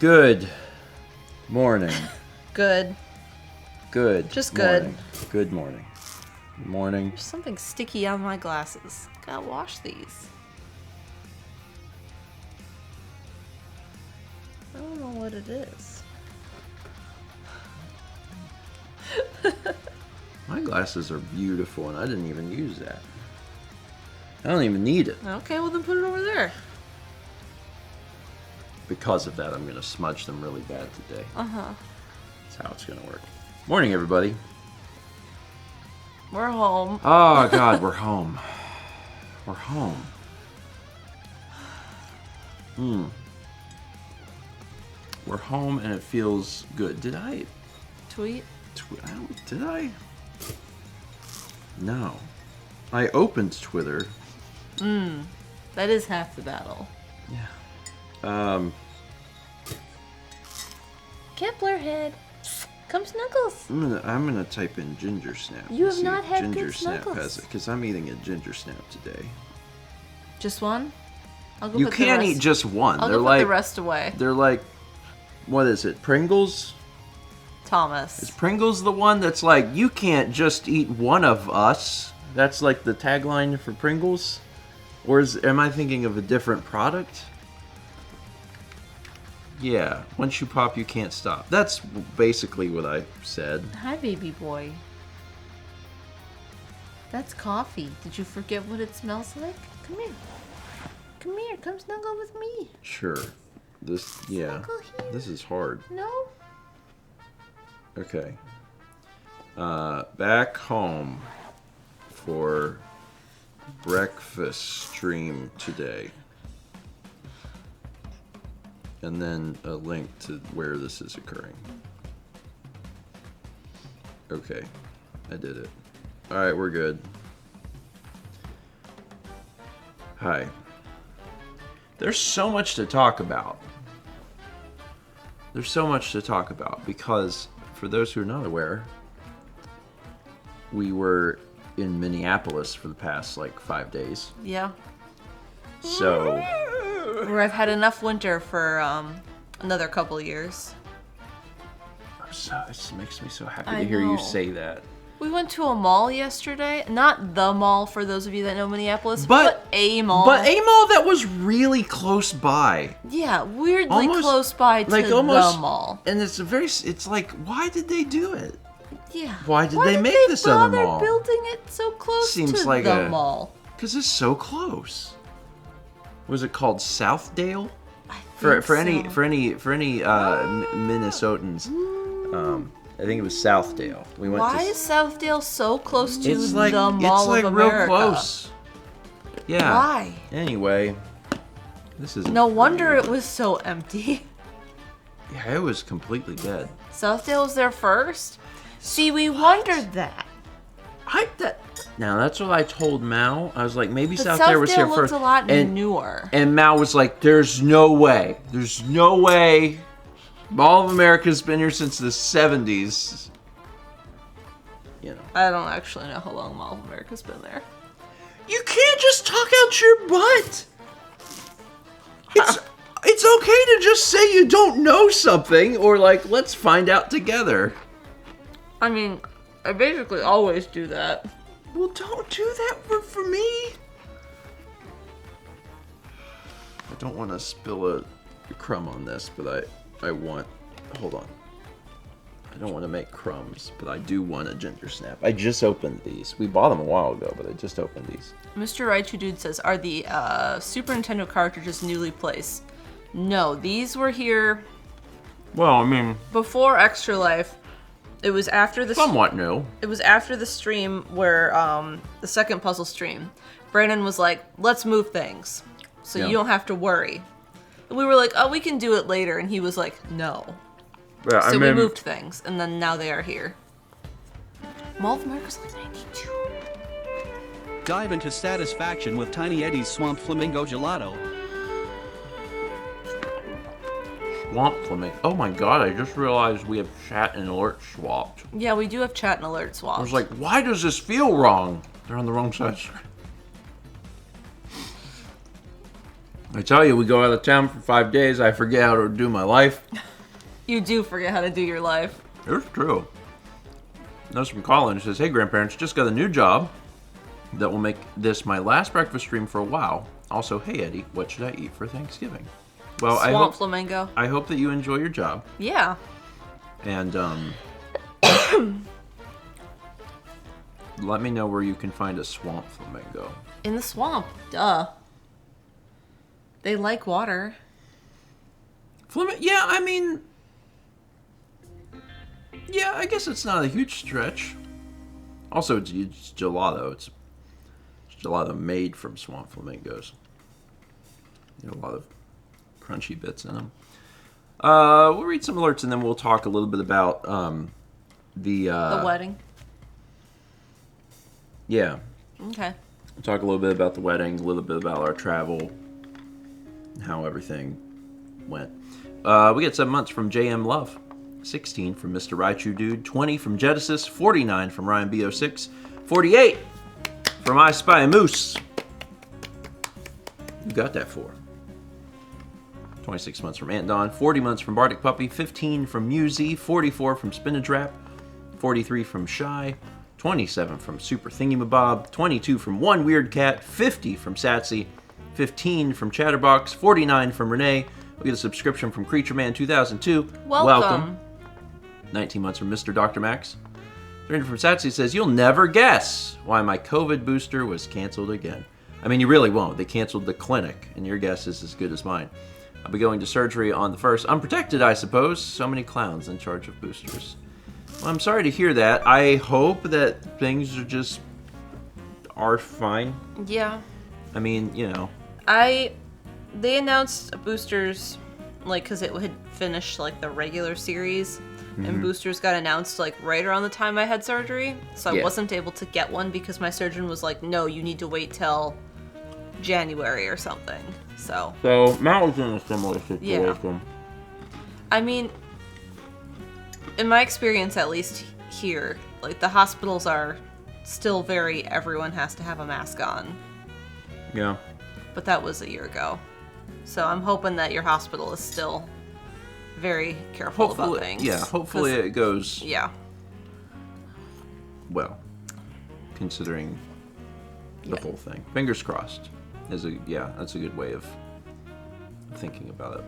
Good morning. Good. Good. Just morning. good. Good morning. Good morning. There's something sticky on my glasses. Gotta wash these. I don't know what it is. My glasses are beautiful, and I didn't even use that. I don't even need it. Okay, well then put it over there. Because of that, I'm going to smudge them really bad today. Uh-huh. That's how it's going to work. Morning, everybody. We're home. Oh, God, we're home. We're home. We're home, and it feels good. Did I... Tweet? Did I? No. I opened Twitter. That is half the battle. Yeah. Kepler head. Come snuggles. I'm gonna type in ginger snap. You and have see not if had ginger good snap snuggles. has it, because I'm eating a ginger snap today. Just one? I'll go You put can't the rest. eat just one. I'll they're go like put the rest away. they're like, what is it? Pringles? Thomas. Is Pringles the one that's like, you can't just eat one of us? That's like the tagline for Pringles? Or am I thinking of a different product? Yeah, once you pop, you can't stop. That's basically what I said. Hi, baby boy. That's coffee. Did you forget what it smells like? Come here. Come here. Come snuggle with me. Sure. Yeah. Snuggle here. This is hard. No? Okay. Back home for breakfast stream today. And then a link to where this is occurring. Okay. I did it. Alright, we're good. Hi. There's so much to talk about. There's so much to talk about because, for those who are not aware, we were in Minneapolis for the past, 5 days. Yeah. So, Where I've had enough winter for another couple years. it makes me so happy I to hear know. you say that. We went to a mall yesterday. Not the mall, for those of you that know Minneapolis, But a mall. But a mall that was really close by. Yeah, weirdly Almost, close by to the mall. And it's like, why did they do it? Yeah. Why did they make this other mall? Why building it so close Seems to like the mall? Because it's so close. Was it called Southdale? I For think any Minnesotans, I think it was Southdale. We went Why to. is Southdale so close to It's the like Mall of America? real close. Yeah. Why? Anyway, this is. No wonder it was so empty. Yeah, it was completely dead. Southdale was there first? See, we wondered that. Now that's what I told Mao. I was like, maybe But Southdale was here looked first. a lot and, newer. and Mao was like, "There's no way. There's no way. Mall of America's been here since the '70s." You know. I don't actually know how long Mall of America's been there. You can't just talk out your butt. It's okay to just say you don't know something, or let's find out together. I mean, I basically always do that. Well, don't do that for me. I don't want to spill a crumb on this, but I want... Hold on. I don't want to make crumbs, but I do want a ginger snap. I just opened these. We bought them a while ago, but I just opened these. Mr. Raichu Dude says, are the Super Nintendo cartridges newly placed? No, these were here Well, I mean... before Extra Life. It was after the... Somewhat new. It was after the stream where, the second puzzle stream. Brandon was like, let's move things. So Yeah. you don't have to worry. And we were like, oh, we can do it later. And he was like, no. Yeah, So we moved things. And then now they are here. Mall of America's like 92. Dive into satisfaction with Tiny Eddie's Swamp Flamingo Gelato. Swamp Flamingo. Oh my god, I just realized we have chat and alert swapped. Yeah, we do have chat and alert swaps. I was like, why does this feel wrong? They're on the wrong side. I tell you, we go out of town for 5 days, I forget how to do my life. You do forget how to do your life. It's true. Notice from Colin, who says, "Hey grandparents, just got a new job that will make this my last breakfast stream for a while. Also, hey Eddie, what should I eat for Thanksgiving?" Well, Swamp flamingo. I hope that you enjoy your job. Yeah. And let me know where you can find a swamp flamingo. In the swamp. Duh. They like water. Yeah, I mean, yeah, I guess it's not a huge stretch. Also, it's gelato. It's gelato made from swamp flamingos. A lot of crunchy bits in them. We'll read some alerts and then we'll talk a little bit about the wedding. Yeah. Okay. We'll talk a little bit about the wedding, a little bit about our travel, how everything went. We get 7 months from JM Love, 16 from Mr. Raichu Dude, 20 from Genesis, 49 from Ryan B06, 48 from I Spy a Moose. You got that for. 26 months from Ant Dawn, 40 months from Bardic Puppy, 15 from Muzi, 44 from Spinach Wrap, 43 from Shy, 27 from Super Thingymabob, 22 from One Weird Cat, 50 from Satsy, 15 from Chatterbox, 49 from Renee. We get a subscription from Creature Man 2002. Welcome. 19 months from Mr. Dr. Max. 300 from Satsy says, "You'll never guess why my COVID booster was canceled again." I mean, you really won't. They canceled the clinic, and your guess is as good as mine. I'll be going to surgery on the 1st. Unprotected, I suppose. So many clowns in charge of boosters. Well, I'm sorry to hear that. I hope that things are fine. Yeah. I mean, They announced boosters, because it had finished, the regular series. And boosters got announced, right around the time I had surgery. So I wasn't able to get one because my surgeon was like, no, you need to wait till January or something. So Matt was in a similar situation. Yeah. I mean, in my experience, at least here, the hospitals are still everyone has to have a mask on. Yeah. But that was a year ago. So I'm hoping that your hospital is still very careful about things. Yeah, hopefully it goes well, considering the whole thing. Fingers crossed. That's a good way of thinking about it.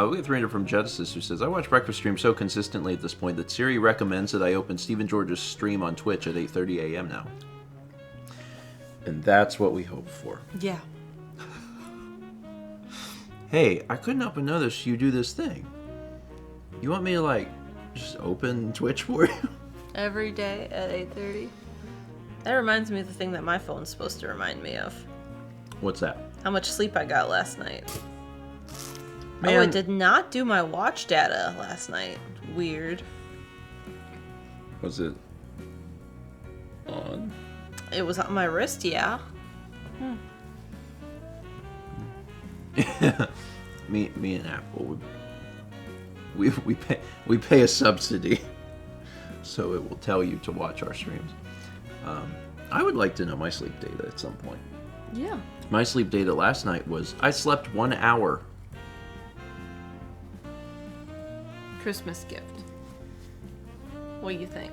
We get 300 from Genesis, who says, "I watch breakfast streams so consistently at this point that Siri recommends that I open Stephen George's stream on Twitch at 8:30 a.m. now." And that's what we hope for. Yeah. Hey, I couldn't help but notice you do this thing. You want me to, just open Twitch for you? Every day at 8:30. That reminds me of the thing that my phone's supposed to remind me of. What's that? How much sleep I got last night. Man. Oh, I did not do my watch data last night. Weird. Was it on? It was on my wrist, yeah. me and Apple, we pay a subsidy, so it will tell you to watch our streams. I would like to know my sleep data at some point. Yeah. My sleep data last night was I slept 1 hour. Christmas gift. What do you think?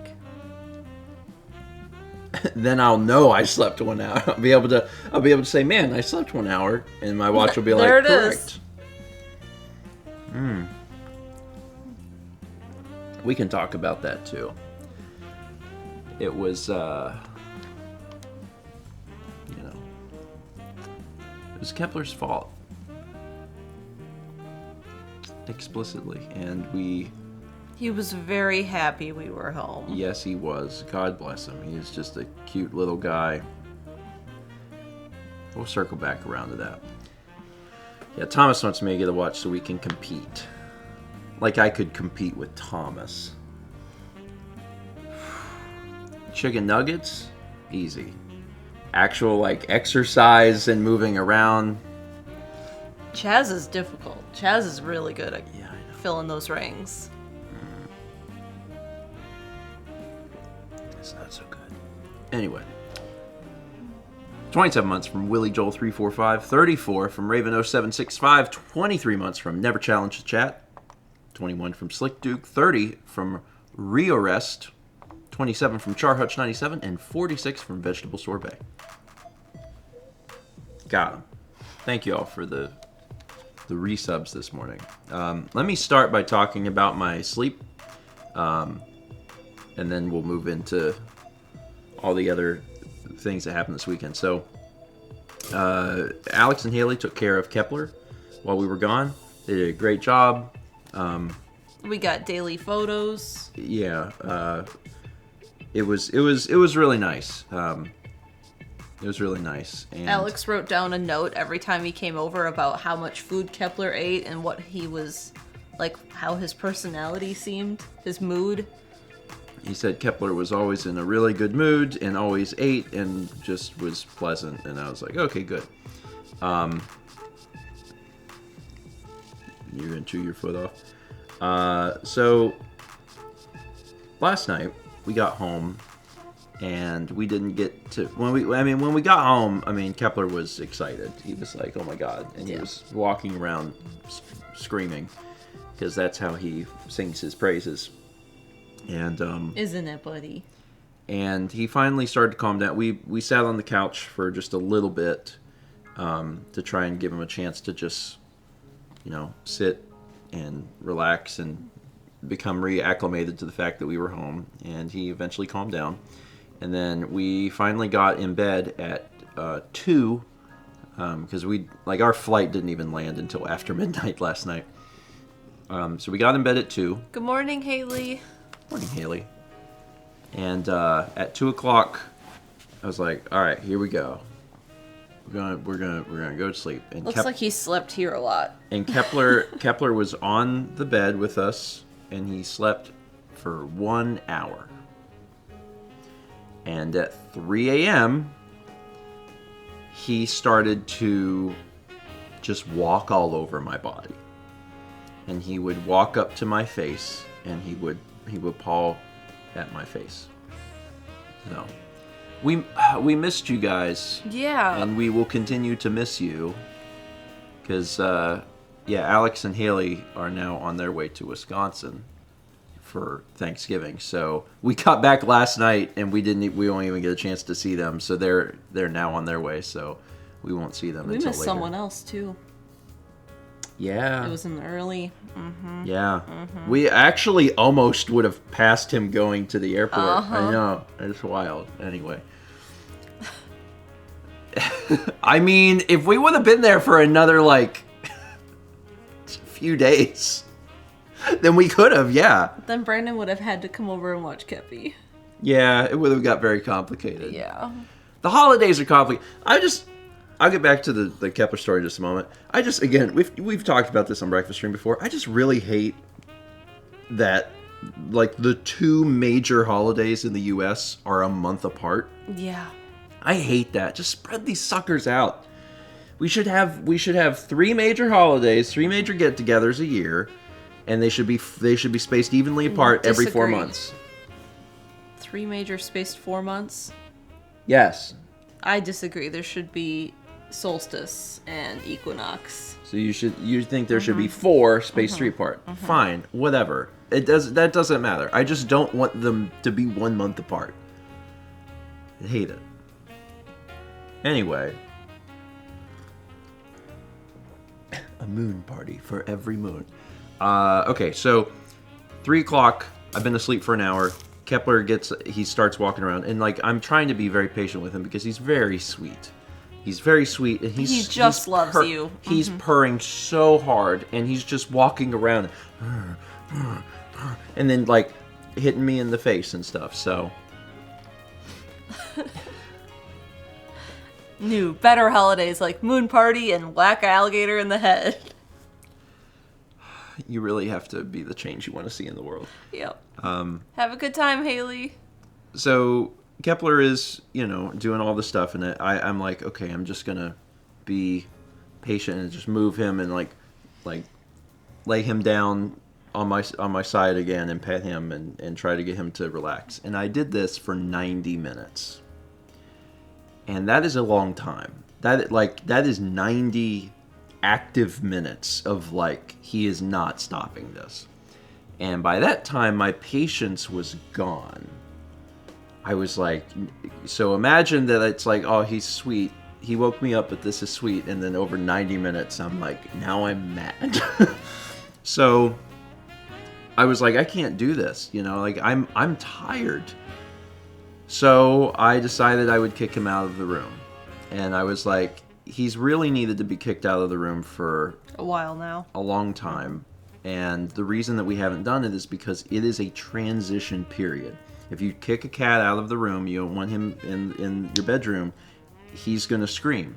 Then I'll know I slept 1 hour. I'll be able to say, man, I slept 1 hour, and my watch will be There like, it correct. is. We can talk about that too. It was, it was Kepler's fault. Explicitly, and He was very happy we were home. yes, he was. God bless him. He is just a cute little guy. We'll circle back around to that. Yeah, Thomas wants me to get a watch so we can compete. Like I could compete with Thomas. Chicken nuggets? Easy. Actual, exercise and moving around. Chaz is difficult. Chaz is really good at filling those rings. It's not so good. Anyway. 27 months from Willie Joel 345, 34 from Raven 0765, 23 months from Never Challenge the Chat, 21 from Slick Duke, 30 from Rio Rest, 27 from Char Hutch 97, and 46 from Vegetable Sorbet. Got 'em. Thank you all for the resubs this morning. Let me start by talking about my sleep, and then we'll move into all the other things that happened this weekend. So, Alex and Haley took care of Kepler while we were gone. They did a great job. We got daily photos. Yeah, it was really nice. It was really nice. And Alex wrote down a note every time he came over about how much food Kepler ate and what he was like, how his personality seemed, his mood. He said Kepler was always in a really good mood and always ate and just was pleasant. And I was like, okay, good. You're gonna chew your foot off. So last night we got home and we didn't get to when we got home. Kepler was excited. He was like, "Oh my god!" And he was walking around screaming because that's how he sings his praises. And isn't it, buddy? And he finally started to calm down. We sat on the couch for just a little bit to try and give him a chance to just, sit and relax and become reacclimated to the fact that we were home. And he eventually calmed down. And then we finally got in bed at 2 because our flight didn't even land until after midnight last night. So we got in bed at 2. Good morning, Haley. Morning, Haley. And at 2 o'clock, I was like, "All right, here we go. We're gonna go to sleep." And Looks like he slept here a lot. And Kepler was on the bed with us, and he slept for 1 hour. And at 3 a.m., he started to just walk all over my body. And he would walk up to my face, and he would paw at my face. So, we missed you guys. Yeah. And we will continue to miss you. Because, Alex and Haley are now on their way to Wisconsin for Thanksgiving. So we got back last night and we won't even get a chance to see them. So they're now on their way. So we won't see them until later. We missed someone else too. Yeah. It was in the early. Mm-hmm. Yeah. Mm-hmm. We actually almost would have passed him going to the airport. I know. It's wild. Anyway. If we would have been there for another few days, then we could have, yeah. Then Brandon would have had to come over and watch Kepi. Yeah, it would have got very complicated. Yeah. The holidays are complicated. I'll get back to the Kepler story in just a moment. Again, we've talked about this on Breakfast Stream before. I just really hate that, the 2 major holidays in the U.S. are a month apart. Yeah. I hate that. Just spread these suckers out. We should have 3 major holidays, 3 major get-togethers a year. And they should be spaced evenly apart every 4 months. 3 major spaced 4 months? Yes. I disagree. There should be solstice and equinox. So you think there should be 4 spaced 3 apart. Fine, whatever. That doesn't matter. I just don't want them to be 1 month apart. I hate it. Anyway. A moon party for every moon. Okay, so 3 o'clock, I've been asleep for an hour. Kepler starts walking around, and I'm trying to be very patient with him because he's very sweet. He's very sweet, and he just loves you. He's purring so hard, and he's just walking around, and then hitting me in the face and stuff. So, new, better holidays like moon party and whack alligator in the head. You really have to be the change you want to see in the world. Yep. Have a good time, Haley. So Kepler is, doing all this stuff, and I'm like, okay, I'm just gonna be patient and just move him and lay him down on my side again and pet him and try to get him to relax. And I did this for 90 minutes. And that is a long time. That is 90 active minutes of like, he is not stopping this. And by that time, my patience was gone. I was like, so imagine that it's like, oh, he's sweet. He woke me up, but this is sweet. And then over 90 minutes, I'm like, now I'm mad. So I was like, I can't do this. You know, like I'm tired. So I decided I would kick him out of the room. And I was like, he's really needed to be kicked out of the room for A while now. a long time. And the reason that we haven't done it is because it is a transition period. If you kick a cat out of the room, you don't want him in your bedroom, he's going to scream.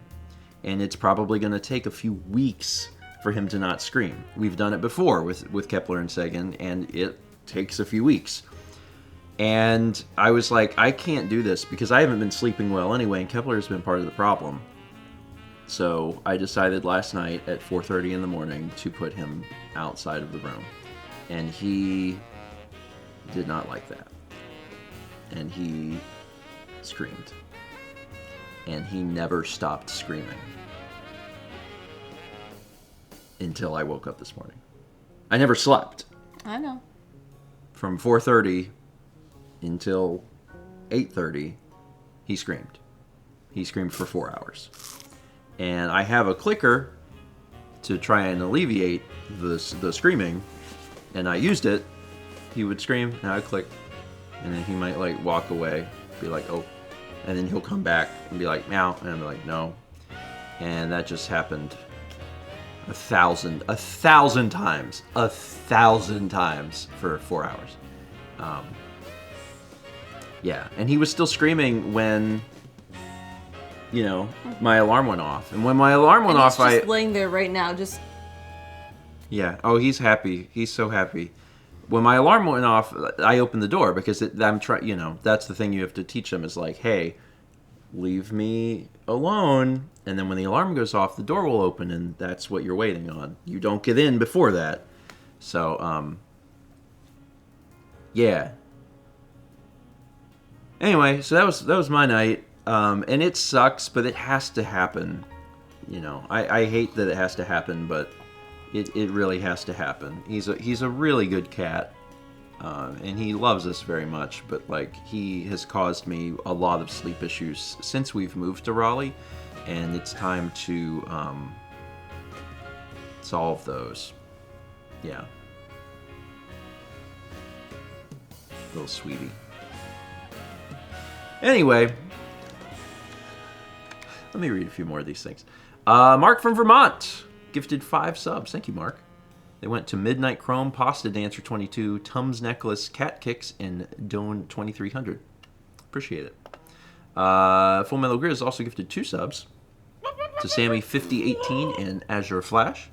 And it's probably going to take a few weeks for him to not scream. We've done it before with Kepler and Sagan, and it takes a few weeks. And I was like, I can't do this because I haven't been sleeping well anyway, and Kepler has been part of the problem. So I decided last night at 4:30 in the morning to put him outside of the room. And he did not like that. And he screamed. And he never stopped screaming until I woke up this morning. I never slept. I know. From 4:30 until 8:30, he screamed. He screamed for 4 hours. And I have a clicker to try and alleviate the screaming, and I used it. He would scream, and I'd click, and then he might like walk away, be like, oh, and then he'll come back and be like, meow, and I'm like, no. And that just happened 1,000 times for 4 hours. Yeah, and he was still screaming when, you know, my alarm went off. And when my alarm went off, he's just laying there right now, just... Yeah. Oh, he's happy. He's so happy. When my alarm went off, I opened the door because I'm trying. You know, that's the thing you have to teach them is like, hey, leave me alone. And then when the alarm goes off, the door will open, and that's what you're waiting on. You don't get in before that. So, yeah. Anyway, so that was my night. And it sucks, but it has to happen. You know, I hate that it has to happen, but it really has to happen. He's a really good cat, and he loves us very much. But like, he has caused me a lot of sleep issues since we've moved to Raleigh, and it's time to solve those. Yeah, little sweetie. Anyway. Let me read a few more of these things. Mark from Vermont gifted 5 subs. Thank you, Mark. They went to Midnight Chrome, Pasta Dancer 22, Tums Necklace, Cat Kicks, and Doan 2300. Appreciate it. Full Metal Grizz also gifted 2 subs to Sammy 5018 and Azure Flash.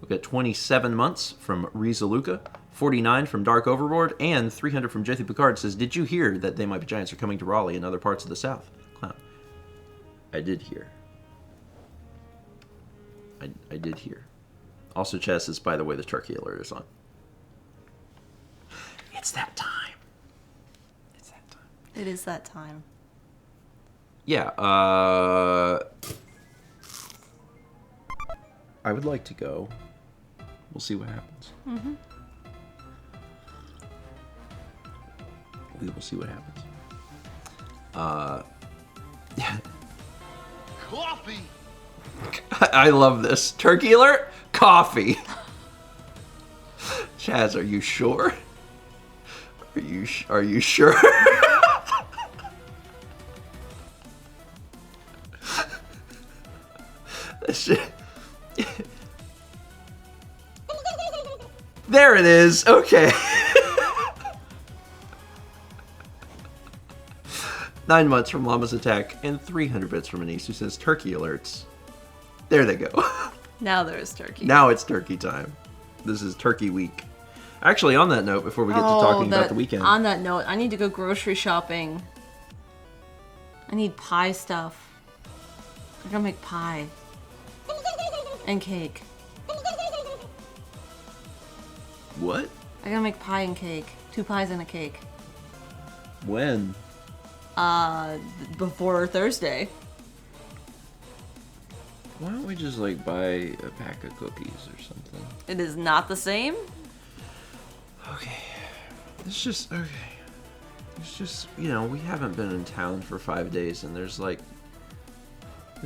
We got 27 months from Riza Luca, 49 from Dark Overlord, and 300 from Jethro Picard says, did you hear that They Might Be Giants are coming to Raleigh and other parts of the South? Clown. I did hear. I did hear. Also, Chess says, by the way, the turkey alert is on. It's that time. It's that time. It is that time. Yeah, I would like to go. We'll see what happens. Mm-hmm. We will see what happens. Yeah. Coffee! I love this. Turkey alert? Coffee. Chaz, are you sure? Are you sure? There it is. Okay. 9 months from Llama's Attack and 300 bits from Anise who says turkey alerts. There they go. Now there is turkey. Now it's turkey time. This is turkey week. Actually, on that note, before we get to talking about the weekend. On that note, I need to go grocery shopping. I need pie stuff. I'm gonna make pie. And cake. What? I gotta make pie and cake. 2 pies and a cake. When? Before Thursday. Why don't we just like buy a pack of cookies or something? It is not the same. Okay. It's just okay. It's just, you know, we haven't been in town for 5 days and there's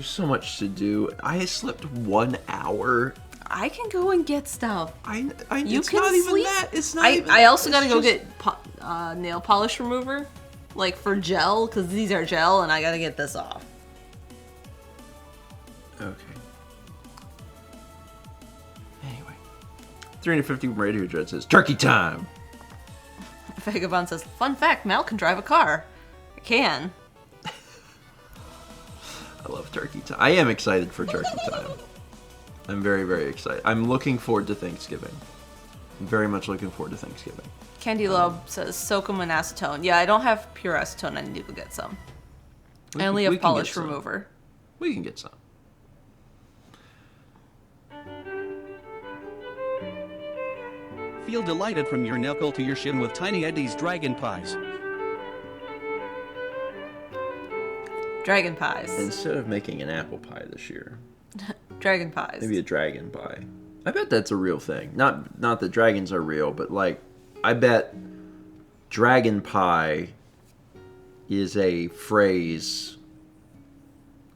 so much to do. I slept 1 hour. I can go and get stuff. You You it's can not even sleep. that. It's not even I also it's gotta go just- get nail polish remover, like for gel, because these are gel, and I gotta get this off. Okay. Anyway. 350 Radio Dread says, turkey time! Vagabond says, fun fact, Mal can drive a car. I can. I love turkey time. I am excited for turkey time. I'm very, very excited. I'm looking forward to Thanksgiving. I'm very much looking forward to Thanksgiving. Candy Lobe says, soak them in acetone. Yeah, I don't have pure acetone. I need to go get some. I only we have can get polish some. remover. We can get some. Feel delighted from your knuckle to your shin with Tiny Eddie's Dragon Pies. Dragon pies. Instead of making an apple pie this year, Dragon pies. maybe a dragon pie. I bet that's a real thing. Not that dragons are real, but like, I bet dragon pie is a phrase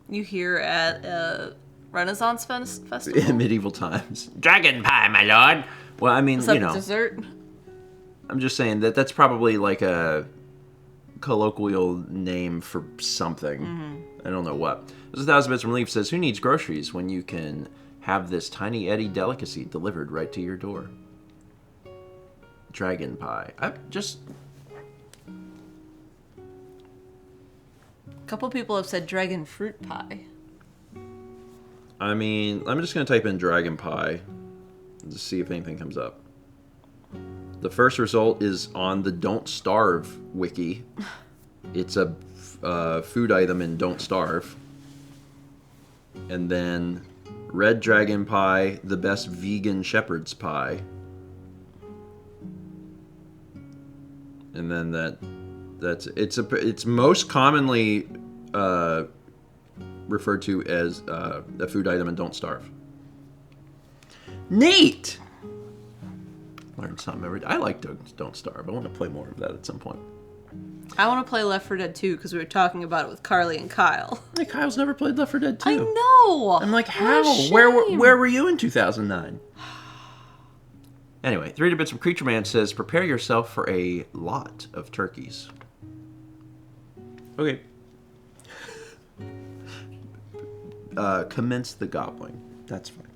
You hear at a Renaissance festival? in medieval times. Dragon pie, my lord. Well, I mean, Is that you know, dessert? I'm just saying that's probably like a colloquial name for something. I don't know what. There's 1,000 Bits from Leaf says, who needs groceries when you can have this Tiny Eddie delicacy delivered right to your door? Dragon pie. A couple people have said dragon fruit pie. I mean, I'm just going to type in dragon pie to see if anything comes up. The first result is on the Don't Starve wiki. It's a food item in Don't Starve. And then red dragon pie, the best vegan shepherd's pie. And then it's most commonly referred to as a food item in Don't Starve. Neat! Learn something every day. I like Don't Starve. I want to play more of that at some point. I want to play Left 4 Dead 2 because we were talking about it with Carly and Kyle. Hey, Kyle's never played Left 4 Dead 2. I know! I'm like, What how? a shame. Where were you in 2009? Anyway, 3 Bits from Creature Man says, prepare yourself for a lot of turkeys. Okay. Commence the gobbling. That's fine.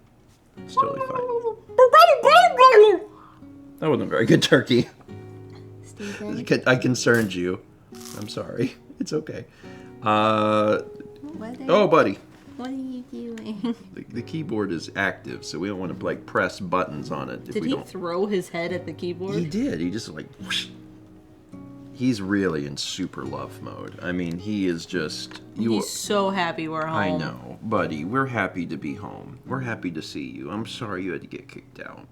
It's totally fine. That wasn't a very good turkey. Stephen, I concerned you. I'm sorry. It's okay. what Oh, buddy. are you doing? The keyboard is active, so we don't want to like press buttons on it if Did we he don't. throw his head at the keyboard? He did. He just like. Whoosh. He's really in super love mode. I mean, he is just. He's so happy we're home. I know, buddy. We're happy to be home. We're happy to see you. I'm sorry you had to get kicked out.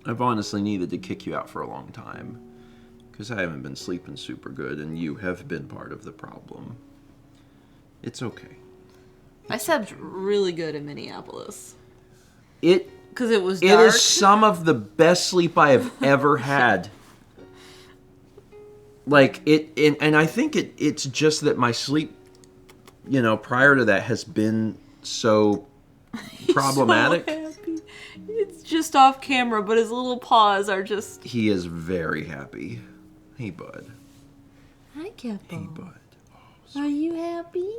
I've honestly needed to kick you out for a long time. Because I haven't been sleeping super good, and you have been part of the problem. It's okay. I slept really good in Minneapolis. It Because it was It dark. is some of the best sleep I have ever had. Like, and I think it's just that my sleep, you know, prior to that has been so problematic. So happy. It's just off camera, but his little paws are just... He is very happy. Hey, bud. Hi, Hey, Capo. bud. Are you happy?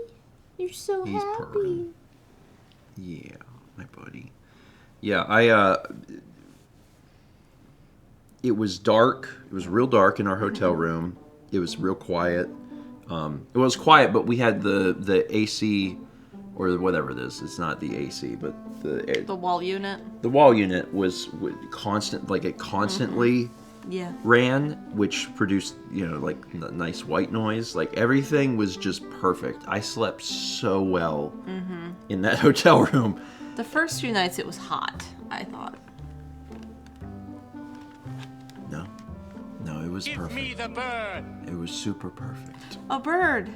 You're so He's happy. purring. Yeah, my buddy. Yeah, it was dark. It was real dark in our hotel room. It was real quiet. It was quiet, but we had the AC, or whatever it is. It's not the AC, but The wall unit. the wall unit was constant. Like, it constantly Yeah. ran, which produced, you know, like nice white noise. Like, everything was just perfect. I slept so well in that hotel room. The first few nights it was hot, I thought. No, it was Give perfect. me the bird. It was super perfect. A bird.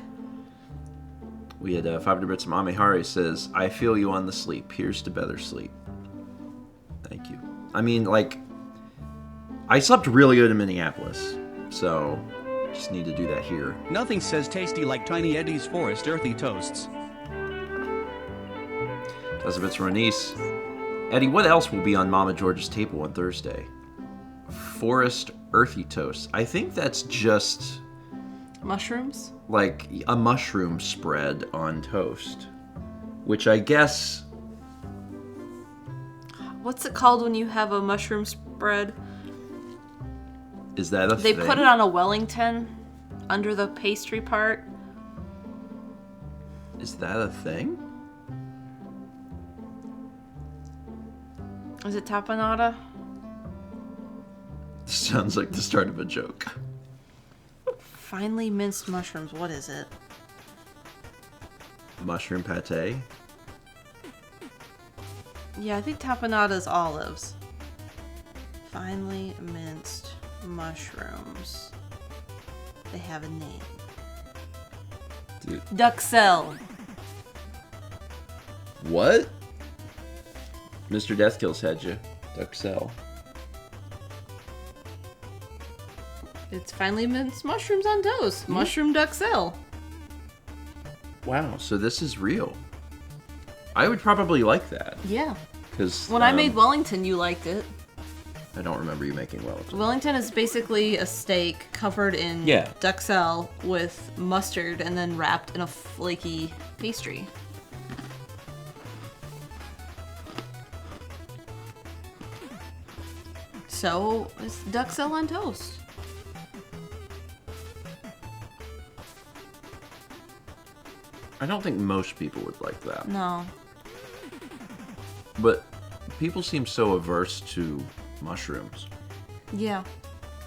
We had 500 bits from Amihari says, I feel you on the sleep. Here's to better sleep. Thank you. I mean, like, I slept really good in Minneapolis, so just need to do that here. Nothing says tasty like Tiny Eddie's Forest Earthy Toasts. That's a bit from Renice. Eddie, what else will be on Mama George's table on Thursday? Forest Earthy Toast. I think that's just Mushrooms? like a mushroom spread on toast, which I guess... What's it called when you have a mushroom spread? Is that a They thing? put it on a Wellington under the pastry part. Is that a thing? Is it tapenade? Sounds like the start of a joke. Finely minced mushrooms. What is it? Mushroom pate? Yeah, I think tapenade is olives. Finely minced mushrooms. They have a name. Dude. Duxelle. What? Mr. Deathkills had you. Duxelle. It's finely minced mushrooms on toast. Mushroom duxelle. Wow, so this is real. I would probably like that. Yeah. Because When I made Wellington, you liked it. I don't remember you making Wellington. Wellington is basically a steak covered in Yeah. duxelle with mustard and then wrapped in a flaky pastry. So, it's duxelle on toast. I don't think most people would like that. No. But people seem so averse to mushrooms. Yeah.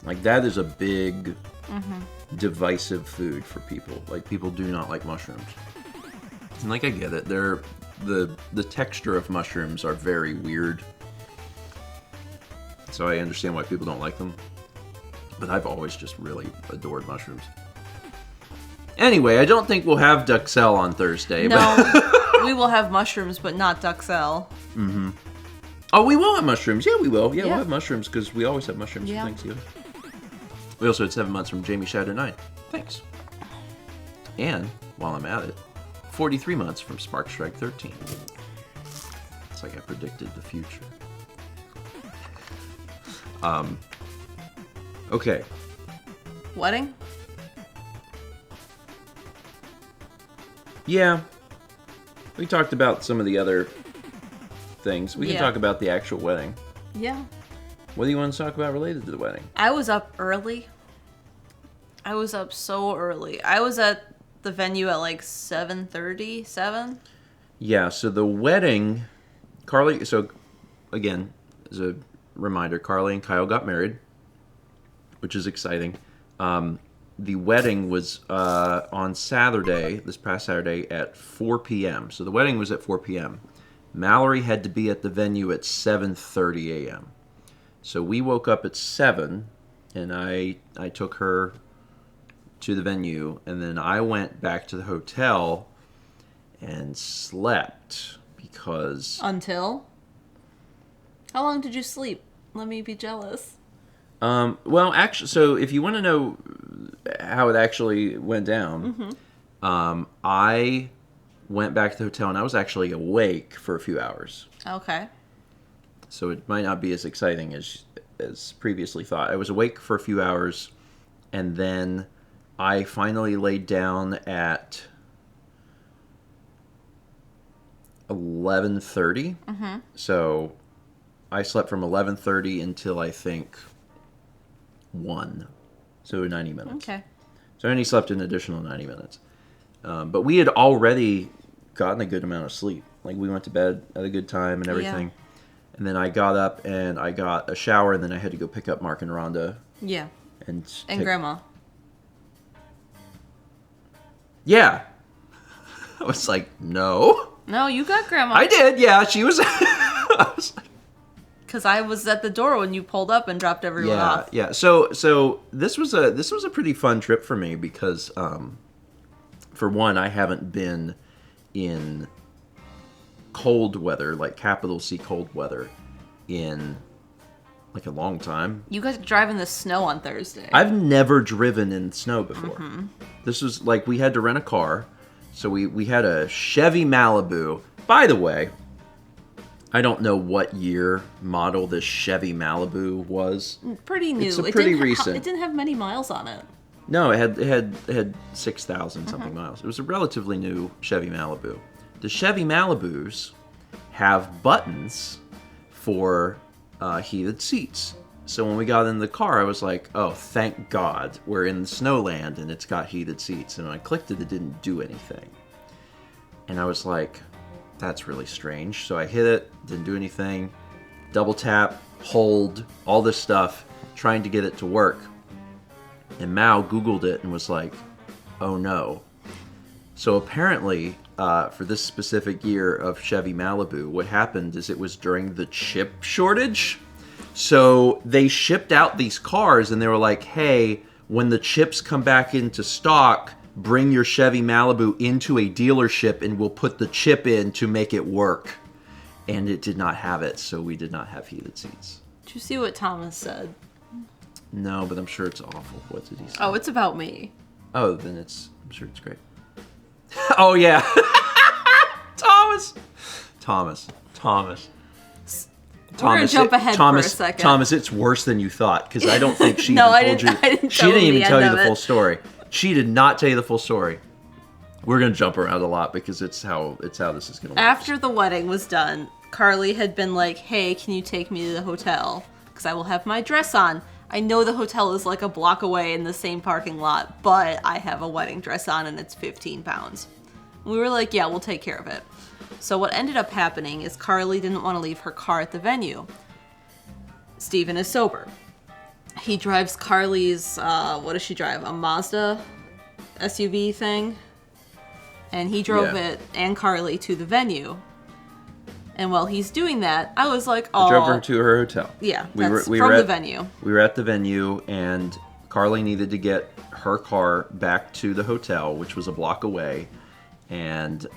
Like, that is a big, divisive food for people. Like, people do not like mushrooms. And, like, I get it. They're... The texture of mushrooms are very weird. So I understand why people don't like them. But I've always just really adored mushrooms. Anyway, I don't think we'll have duxelle on Thursday. No, But we will have mushrooms, but not duxelle. oh, we will have mushrooms. Yeah, we will. Yeah, Yeah. we'll have mushrooms because we always have mushrooms Yeah. for Thanksgiving. We also had 7 months from Jamie Shadow 9. Thanks. And, while I'm at it, 43 months from Spark Strike 13. It's like I predicted the future. Okay. Wedding? Yeah. We talked about some of the other things. We can Yeah. talk about the actual wedding. Yeah. What do you want to talk about related to the wedding? I was up early. I was up so early. I was at the venue at like 7:30, 7? Yeah, so the wedding, Carly, so again, as a reminder, Carly and Kyle got married, which is exciting. The wedding was on Saturday, this past Saturday, at 4 p.m. So the wedding was at 4 p.m. Mallory had to be at the venue at 7:30 a.m. So we woke up at 7, and I took her to the venue, and then I went back to the hotel and slept because... Until? How long did you sleep? Let me be jealous. Well, actually, so if you want to know how it actually went down, I went back to the hotel and I was actually awake for a few hours. Okay. So it might not be as exciting as previously thought. I was awake for a few hours, and then I finally laid down at 11:30. So I slept from 11:30 until I think 1. So 90 minutes. Okay. So I only slept an additional 90 minutes. But we had already gotten a good amount of sleep. Like, we went to bed at a good time and everything. And then I got up and I got a shower, and then I had to go pick up Mark and Rhonda. Yeah. And Grandma. Yeah. I was like, no. No, you got Grandma. I did, yeah. She was... I was like, Because I was at the door when you pulled up and dropped everyone off. Yeah. So this was a pretty fun trip for me because, for one, I haven't been in cold weather, like capital C cold weather, in like a long time. You guys drive in the snow on Thursday. I've never driven in snow before. This was like, we had to rent a car. So we had a Chevy Malibu. By the way, I don't know what year model this Chevy Malibu was. Pretty new. It's pretty recent. It didn't have many miles on it. No, it had 6,000 something miles. It was a relatively new Chevy Malibu. The Chevy Malibus have buttons for heated seats. So when we got in the car, I was like, oh, thank God we're in the snowland and it's got heated seats. And when I clicked it, it didn't do anything. And I was like, that's really strange. So I hit it, didn't do anything. Double tap, hold, all this stuff, trying to get it to work. And Mao Googled it and was like, oh no. So apparently, for this specific year of Chevy Malibu, what happened is it was during the chip shortage. So they shipped out these cars and they were like, hey, when the chips come back into stock, bring your Chevy Malibu into a dealership and we'll put the chip in to make it work. And it did not have it, so we did not have heated seats. Did you see what Thomas said? No, but I'm sure it's awful. What did he say? Oh, it's about me. Oh, then I'm sure it's great. Oh, yeah. Thomas. We're gonna jump ahead for a second. Thomas, it's worse than you thought, because I don't think she No, even told you. I didn't She tell didn't him even the tell end you the of full it. story. She did not tell you the full story. We're gonna jump around a lot because it's how this is gonna work. After the wedding was done, Carly had been like, hey, can you take me to the hotel? Because I will have my dress on. I know the hotel is like a block away in the same parking lot, but I have a wedding dress on and it's 15 pounds. We were like, yeah, we'll take care of it. So what ended up happening is Carly didn't want to leave her car at the venue. Stephen is sober. He drives Carly's, what does she drive? A Mazda SUV thing? And he drove it and Carly to the venue. And while he's doing that, I was like, oh. I drove her to her hotel. Yeah, we were from at the venue. We were at the venue, and Carly needed to get her car back to the hotel, which was a block away. And it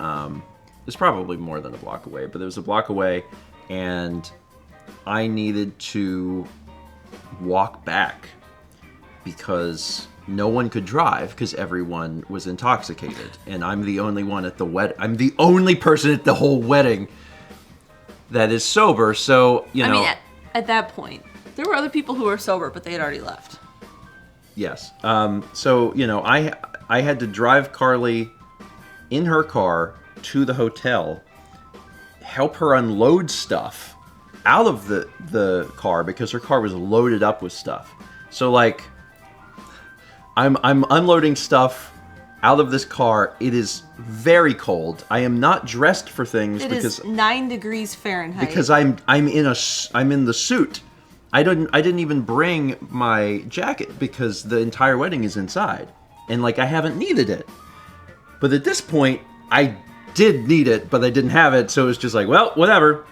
was probably more than a block away, but it was a block away. And I needed to walk back because no one could drive because everyone was intoxicated. And I'm the only one at the wedding. I'm the only person at the whole wedding that is sober, so, you know. I mean, at that point, there were other people who were sober, but they had already left. Yes. So, you know, I had to drive Carly in her car to the hotel, help her unload stuff out of the car because her car was loaded up with stuff. So, like, I'm unloading stuff out of this car. It is very cold. I am not dressed for things It is 9 degrees Fahrenheit. because I'm in the suit. I didn't even bring my jacket because the entire wedding is inside, and like I haven't needed it. But at this point, I did need it, but I didn't have it, so it was just like, well, whatever.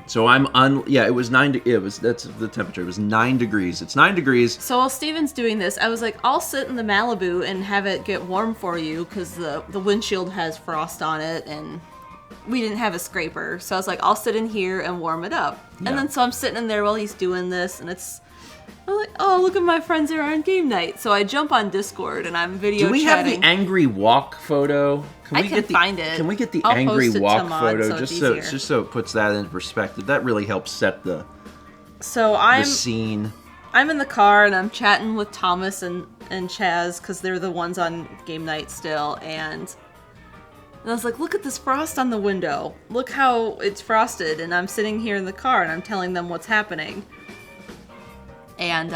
So it was that's the temperature. It was 9 degrees. It's 9 degrees. So while Steven's doing this, I was like, I'll sit in the Malibu and have it get warm for you because the windshield has frost on it and we didn't have a scraper. So I was like, I'll sit in here and warm it up. Yeah. And then so I'm sitting in there while he's doing this and I'm like, oh, look at my friends here on game night. So I jump on Discord and I'm video Do we chatting. have the angry walk photo? I can find it. Can we get the I'll angry post it to walk Mod photo so it's just so easier. it puts that into perspective? That really helps set the scene. I'm in the car and I'm chatting with Thomas and Chaz because they're the ones on game night still, and I was like, look at this frost on the window. Look how it's frosted, and I'm sitting here in the car and I'm telling them what's happening. And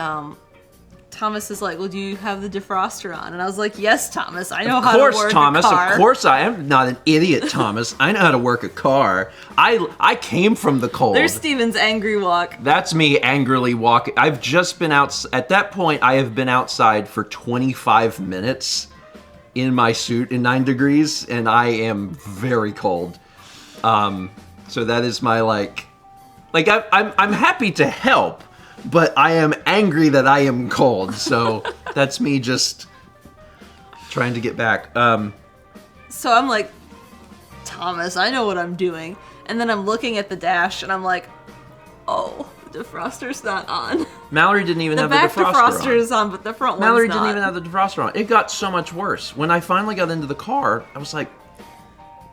Thomas is like, well, do you have the defroster on? And I was like, yes, Thomas, I know how to work Thomas, a car. Of course, I am not an idiot, Thomas. I know how to work a car. I came from the cold. There's Steven's angry walk. That's me angrily walking. I've just been out. At that point, I have been outside for 25 minutes in my suit in 9 degrees, and I am very cold. So that is my I'm happy to help, but I am angry that I am cold. So that's me just trying to get back. So I'm like Thomas. I know what I'm doing. And then I'm looking at the dash, and I'm like, oh, the defroster's not on. Mallory didn't even The have the back defroster defroster is on, but the front Mallory one's not. didn't even have the defroster on. It got so much worse. When I finally got into the car, I was like,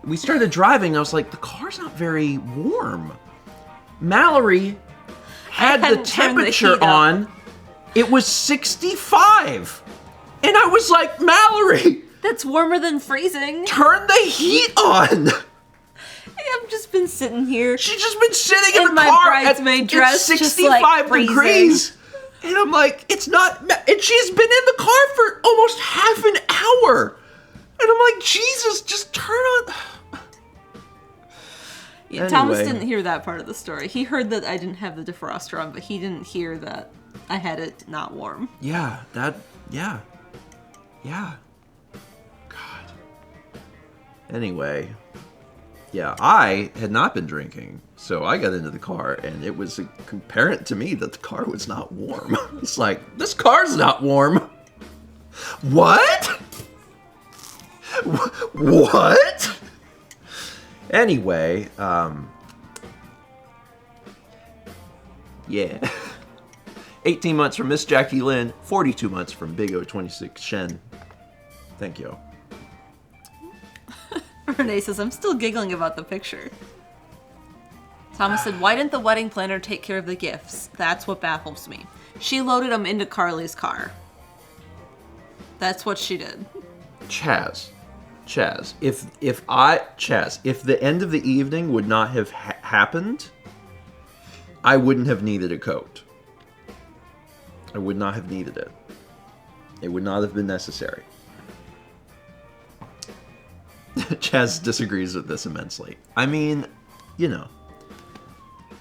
we started driving, and I was like, the car's not very warm. Mallory had the hadn't turned the temperature heat up. on. It was 65. And I was like, Mallory, That's warmer than freezing. turn the heat on. I've just been sitting here. She's just been sitting in In the my car bridesmaid at dress, just, 65 like, freezing. degrees. And I'm like, it's not... And she's been in the car for almost half an hour. And I'm like, Jesus, just turn on... Yeah, Thomas Anyway. didn't hear that part of the story. He heard that I didn't have the defroster on, but he didn't hear that I had it not warm. Yeah, yeah. God. Anyway, yeah, I had not been drinking, so I got into the car, and it was apparent to me that the car was not warm. It's like, this car's not warm. What? What? Anyway, yeah. 18 months from Miss Jackie Lynn, 42 months from Big O26 Shen. Thank you. Renee says, I'm still giggling about the picture. Thomas said, why didn't the wedding planner take care of the gifts? That's what baffles me. She loaded them into Carly's car. That's what she did. Chaz, if the end of the evening would not have happened, I wouldn't have needed a coat. I would not have needed it. It would not have been necessary. Chaz disagrees with this immensely. I mean, you know,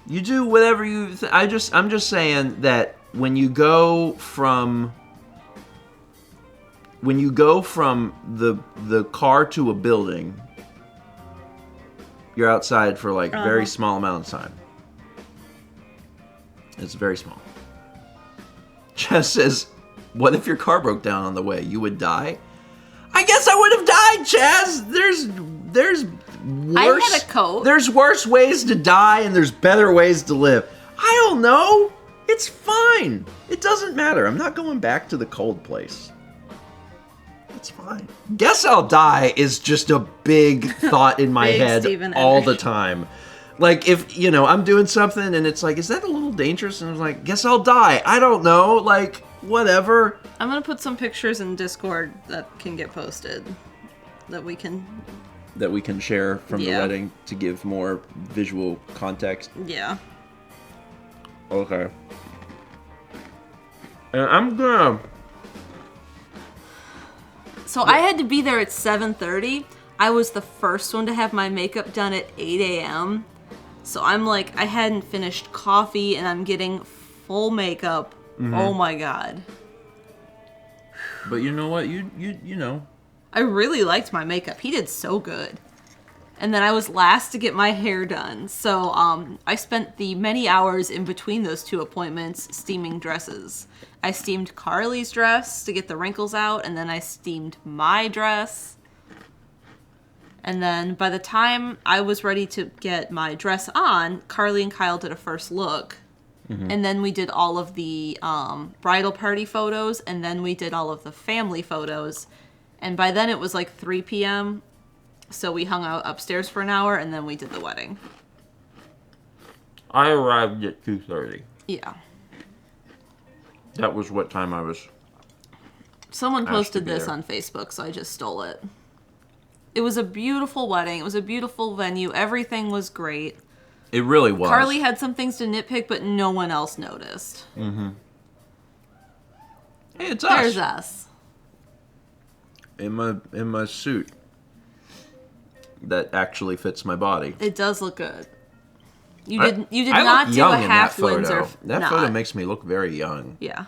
you do whatever you... I'm just saying that when you go from the car to a building, you're outside for like a very small amount of time. It's very small. Chess says, what if your car broke down on the way? You would die? I guess I would have died, Chaz. There's worse... I had a coat. There's worse ways to die, and there's better ways to live. I don't know. It's fine. It doesn't matter. I'm not going back to the cold place. It's fine. Guess I'll die is just a big thought in my Big head Stephen all energy. the time. Like, if, you know, I'm doing something and it's like, is that a little dangerous? And I'm like, guess I'll die. I don't know. Like, whatever. I'm gonna put some pictures in Discord that can get posted. That we can... That we can share from the Yeah. wedding to give more visual context. Yeah. Okay. And I'm gonna... So I had to be there at 7:30. I was the first one to have my makeup done at 8 a.m. So I'm like, I hadn't finished coffee and I'm getting full makeup. Oh my god. But you know what? You know. I really liked my makeup. He did so good. And then I was last to get my hair done. So I spent the many hours in between those two appointments steaming dresses. I steamed Carly's dress to get the wrinkles out, and then I steamed my dress. And then by the time I was ready to get my dress on, Carly and Kyle did a first look. And then we did all of the bridal party photos, and then we did all of the family photos. And by then it was like 3 p.m., so we hung out upstairs for an hour, and then we did the wedding. I arrived at 2:30. Yeah. That was what time I was... Someone Asked posted to be this there. on Facebook, so I just stole it. It was a beautiful wedding. It was a beautiful venue. Everything was great. It really was. Carly had some things to nitpick, but no one else noticed. Hey, it's us. There's us. In my suit. That actually fits my body. It does look good. You I did look not do young a in that half photo. Windsor. That photo makes me look very young. Yeah.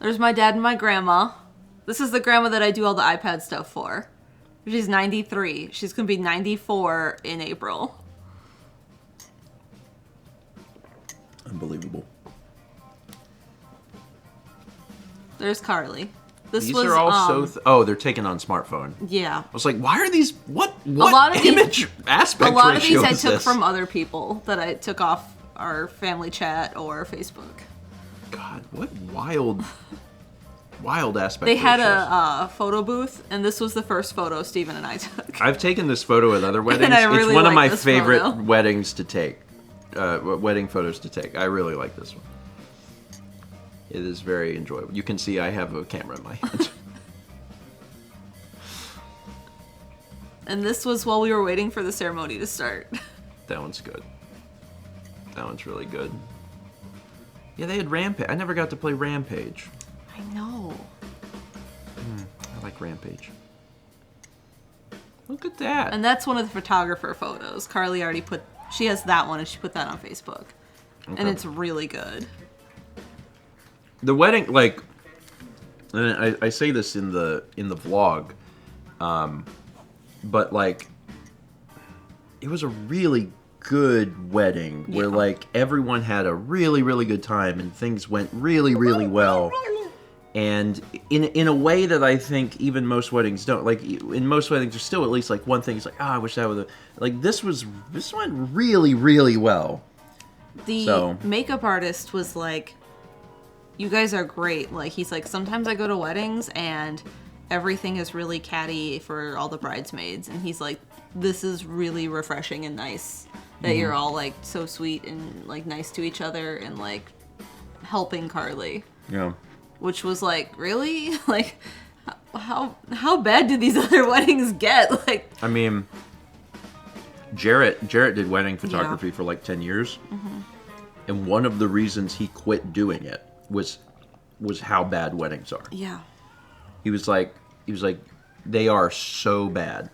There's my dad and my grandma. This is the grandma that I do all the iPad stuff for. She's 93. She's going to be 94 in April. Unbelievable. There's Carly. This These was are all oh, they're taken on smartphone. yeah. I was like, why are these? What lot of image aspect A lot of ratio these I is took this? from other people that I took off our family chat or Facebook. God, what wild aspect. They had ratios. a photo booth, and this was the first photo Steven and I took. I've taken this photo at other weddings. I really it's one of like my this favorite photo. weddings to take. Wedding photos to take. I really like this one. It is very enjoyable. You can see I have a camera in my hand. And this was while we were waiting for the ceremony to start. That one's good. That one's really good. Yeah, they had Rampage. I never got to play Rampage. I know. I like Rampage. Look at that. And that's one of the photographer photos. Carly already she has that one, and she put that on Facebook. And Okay. it's really good. The wedding, like, and I say this in the vlog, but like, it was a really good wedding where Yeah. like everyone had a really, really good time and things went really, really well. And in a way that I think even most weddings don't. Like, in most weddings, there's still at least like one thing. It's like, I wish that would have. Like, this went really, really well. The makeup artist was like, you guys are great. Like, he's like, sometimes I go to weddings and everything is really catty for all the bridesmaids. And he's like, this is really refreshing and nice that you're all like so sweet and like nice to each other and like helping Carly. Yeah. Which was like, really? Like, how bad did these other weddings get? Like, I mean, Jarrett did wedding photography for like 10 years. Mm-hmm. And one of the reasons he quit doing it was how bad weddings are. yeah. He was like, they are so bad.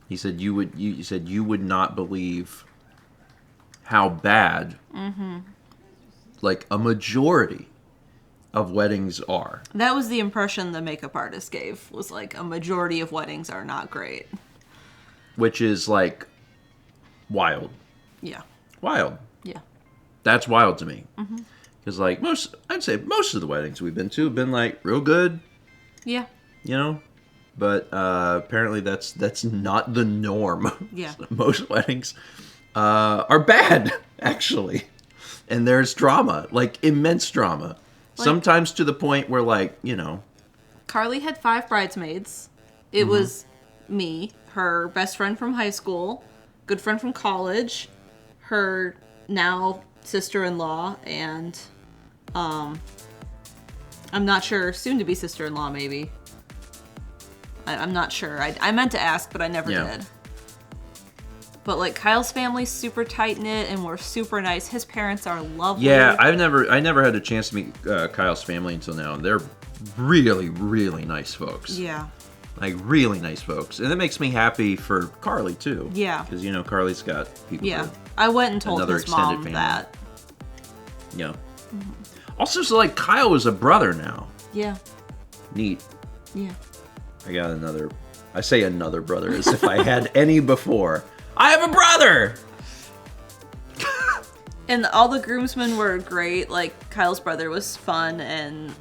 He said you would not believe how bad like a majority of weddings are. That was the impression the makeup artist gave, was like, a majority of weddings are not great. Which is like wild. Yeah. Wild. Yeah. That's wild to me. Because like I'd say most of the weddings we've been to have been like real good, Yeah. you know? But apparently that's not the norm. Yeah. Most weddings are bad, actually. And there's drama, like immense drama. Sometimes to the point where, like, you know. Carly had 5 bridesmaids. It was me, her best friend from high school, good friend from college, her now sister-in-law, and I'm not sure, soon-to-be sister-in-law, maybe. I'm not sure. I meant to ask, but I never did. But like, Kyle's family's super tight-knit and we're super nice. His parents are lovely. Yeah, I never had a chance to meet Kyle's family until now. And they're really, really nice folks. Yeah. Like, really nice folks. And it makes me happy for Carly, too. Yeah. Because, you know, Carly's got people. Yeah. for- I went and told Another his mom extended family. that. Yeah. Also, so, like, Kyle is a brother now. Yeah. Neat. Yeah. I got another. I say another brother as if I had any before. I have a brother! And all the groomsmen were great. Like, Kyle's brother was fun and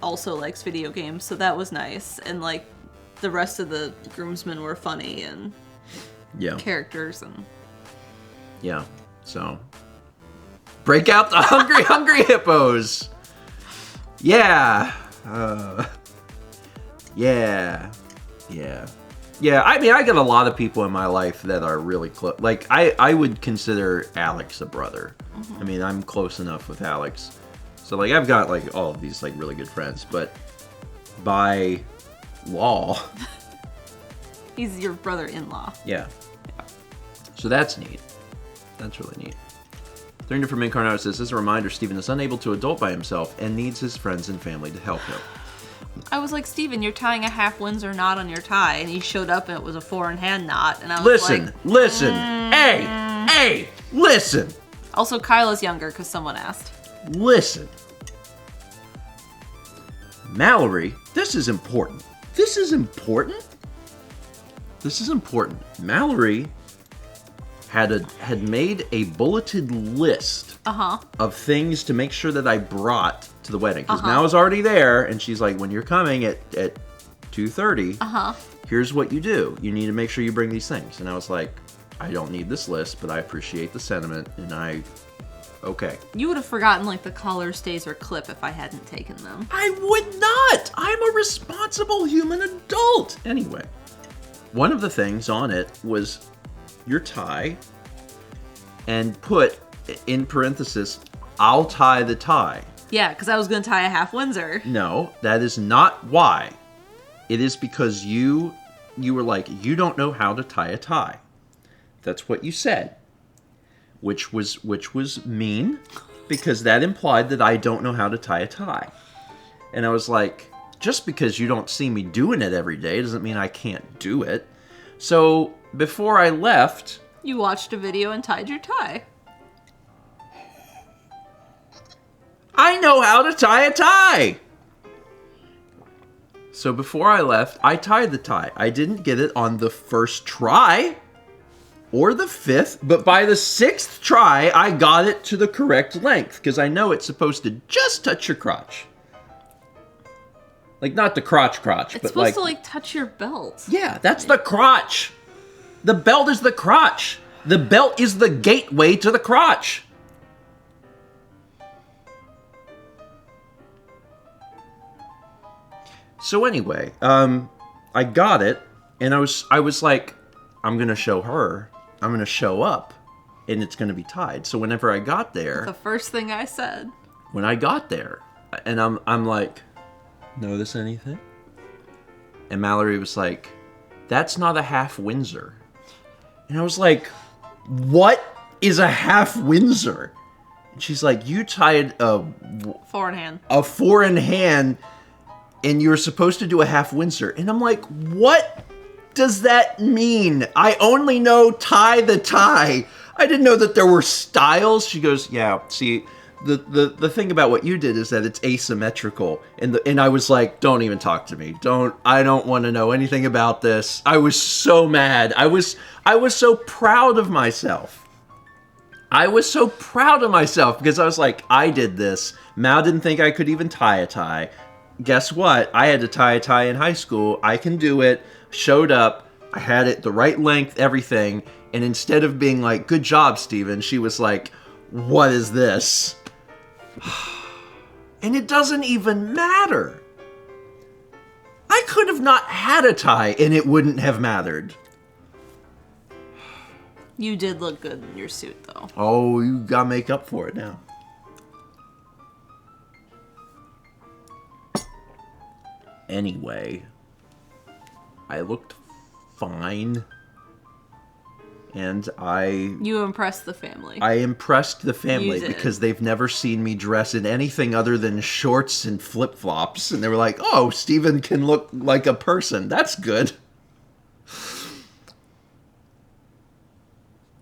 also likes video games, so that was nice. And like, the rest of the groomsmen were funny and Yeah. characters and Yeah. So, break out the hungry hippos. Yeah. Yeah. I mean, I got a lot of people in my life that are really close. Like, I would consider Alex a brother. I mean, I'm close enough with Alex. So, like, I've got, like, all of these, like, really good friends. But by law, he's your brother-in-law. yeah. So that's neat. That's really neat. 3 different Incarnate says, as a reminder, Stephen is unable to adult by himself and needs his friends and family to help him. I was like, Steven, you're tying a half Windsor knot on your tie, and he showed up and it was a 4-in-hand knot, and I was like, Listen. Hey, listen. Also, Kyle is younger because someone asked. Listen. Mallory, this is important. Mallory had made a bulleted list of things to make sure that I brought to the wedding. Because Mal was already there, and she's like, when you're coming at 2:30, here's what you do. You need to make sure you bring these things. And I was like, I don't need this list, but I appreciate the sentiment, and okay. You would have forgotten, like, the collar, stays, or clip if I hadn't taken them. I would not! I'm a responsible human adult! Anyway, one of the things on it was your tie, and put in parenthesis, I'll tie the tie. Yeah, because I was going to tie a half Windsor. No, that is not why. It is because you were like, you don't know how to tie a tie. That's what you said. Which was mean, because that implied that I don't know how to tie a tie. And I was like, just because you don't see me doing it every day doesn't mean I can't do it. So before I left... You watched a video and tied your tie. I know how to tie a tie! So before I left, I tied the tie. I didn't get it on the first try, or the 5th, but by the 6th try, I got it to the correct length, because I know it's supposed to just touch your crotch. Like, not the crotch, It's but supposed like... to, like, touch your belt. Yeah, that's the crotch! The belt is the crotch! The belt is the gateway to the crotch! So anyway, I got it, and I was like, I'm gonna show her, I'm gonna show up, and it's gonna be tied. So whenever I got there, The first thing I said. when I got there, and I'm like, notice anything? And Mallory was like, that's not a half Windsor. And I was like, what is a half Windsor? And she's like, you tied a 4-in-hand. 4-in-hand, and you're supposed to do a half Windsor. And I'm like, what does that mean? I only know tie the tie. I didn't know that there were styles. She goes, yeah, see, the thing about what you did is that it's asymmetrical. And I was like, don't even talk to me. I don't want to know anything about this. I was so mad. I was so proud of myself. I was so proud of myself because I was like, I did this. Mal didn't think I could even tie a tie. Guess what? I had to tie a tie in high school. I can do it. Showed up. I had it the right length, everything. And instead of being like, good job, Steven, she was like, what is this? And it doesn't even matter. I could have not had a tie and it wouldn't have mattered. You did look good in your suit, though. Oh, you gotta make up for it now. Anyway, I looked fine, and You impressed the family. I impressed the family You did. because they've never seen me dress in anything other than shorts and flip-flops, and they were like, oh, Steven can look like a person. That's good.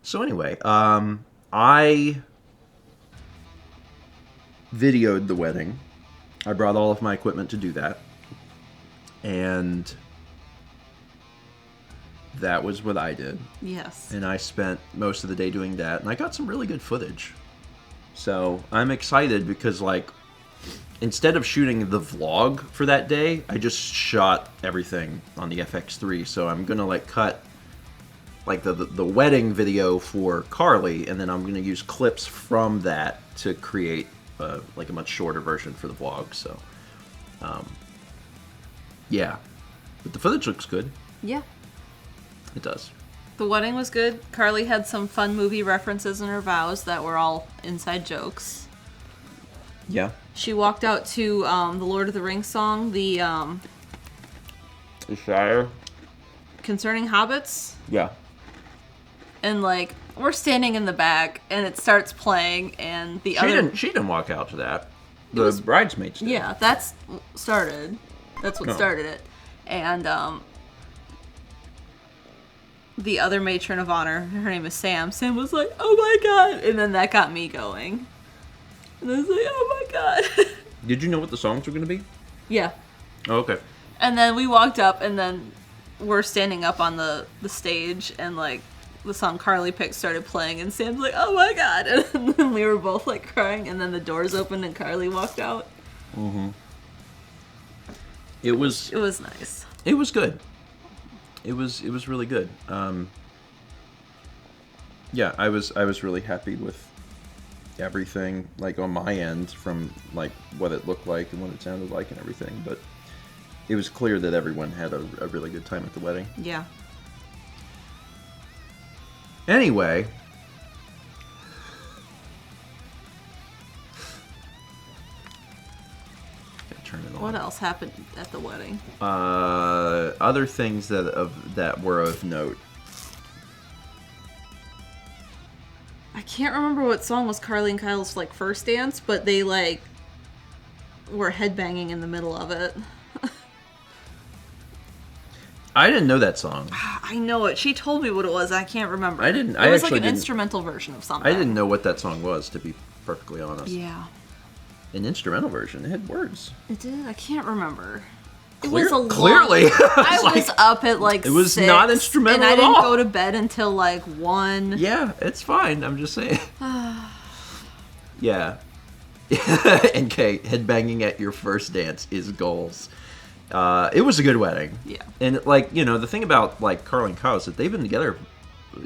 So anyway, I videoed the wedding. I brought all of my equipment to do that. And that was what I did. Yes. And I spent most of the day doing that. And I got some really good footage. So I'm excited because, like, instead of shooting the vlog for that day, I just shot everything on the FX3. So I'm going to, like, cut, like, the wedding video for Carly. And then I'm going to use clips from that to create, like, a much shorter version for the vlog. So, yeah, but the footage looks good. Yeah. It does. The wedding was good. Carly had some fun movie references in her vows that were all inside jokes. Yeah. She walked out to the Lord of the Rings song, the Shire. Concerning Hobbits. Yeah. And, like, we're standing in the back, and it starts playing, and the other... She didn't walk out to that. The bridesmaids did. Yeah, that's started. That's what started it. And, the other matron of honor, her name is Sam. Sam was like, oh my god! And then that got me going. And I was like, oh my god! Did you know what the songs were going to be? Yeah. Oh, okay. And then we walked up, and then we're standing up on the stage, and, like, the song Carly picked started playing, and Sam's like, oh my god! And then we were both, like, crying, and then the doors opened, and Carly walked out. It was It was nice. It was good. It was really good. Yeah, I was really happy with everything, like on my end, from like what it looked like and what it sounded like and everything. But it was clear that everyone had a really good time at the wedding. Yeah. Anyway, gotta turn it on. What else happened at the wedding? Other things that were of note. I can't remember what song was Carly and Kyle's like first dance, but they like were headbanging in the middle of it. I didn't know that song. I know it. She told me what it was. I can't remember. I didn't. It was like an instrumental version of something. I didn't know what that song was, to be perfectly honest. Yeah. An instrumental version. It had words. It did? I can't remember. It Clear- was a long... clearly. I was up at like It was 6, not instrumental and I at didn't all. go to bed until like 1. Yeah, it's fine. I'm just saying. Yeah. And Kate, headbanging at your first dance is goals. It was a good wedding. Yeah. And like, you know, the thing about like Carly and Kyle is that they've been together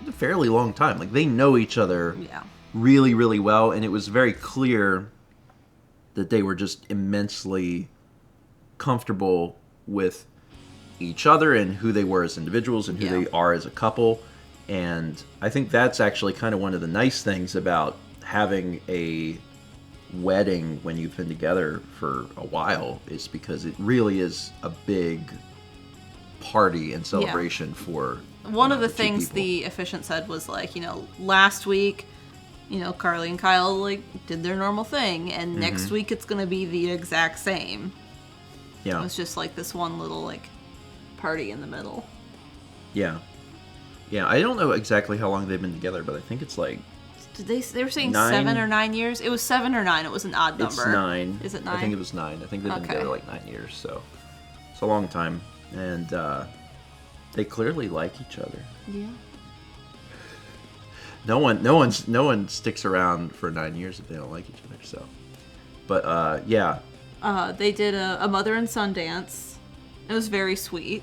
a fairly long time. Like they know each other Yeah. really, really well, and it was very clear that they were just immensely comfortable with each other and who they were as individuals and who Yeah. they are as a couple. And I think that's actually kind of one of the nice things about having a wedding when you've been together for a while, is because it really is a big party and celebration for One of the two things people. the officiant said was like, you know, last week, you know, Carly and Kyle like did their normal thing, and next week it's gonna be the exact same. It Yeah, was just like this one little like party in the middle. yeah. I don't know exactly how long they've been together, but I think it's like Did they were saying 9. 7 or 9 years? It was 7 or 9. It was an odd number. It's 9. Is it 9? I think it was 9. I think they've been Okay. together like 9 years, so it's a long time. And they clearly like each other. Yeah. No one sticks around for 9 years if they don't like each other. So, but yeah, They did a mother and son dance. It was very sweet.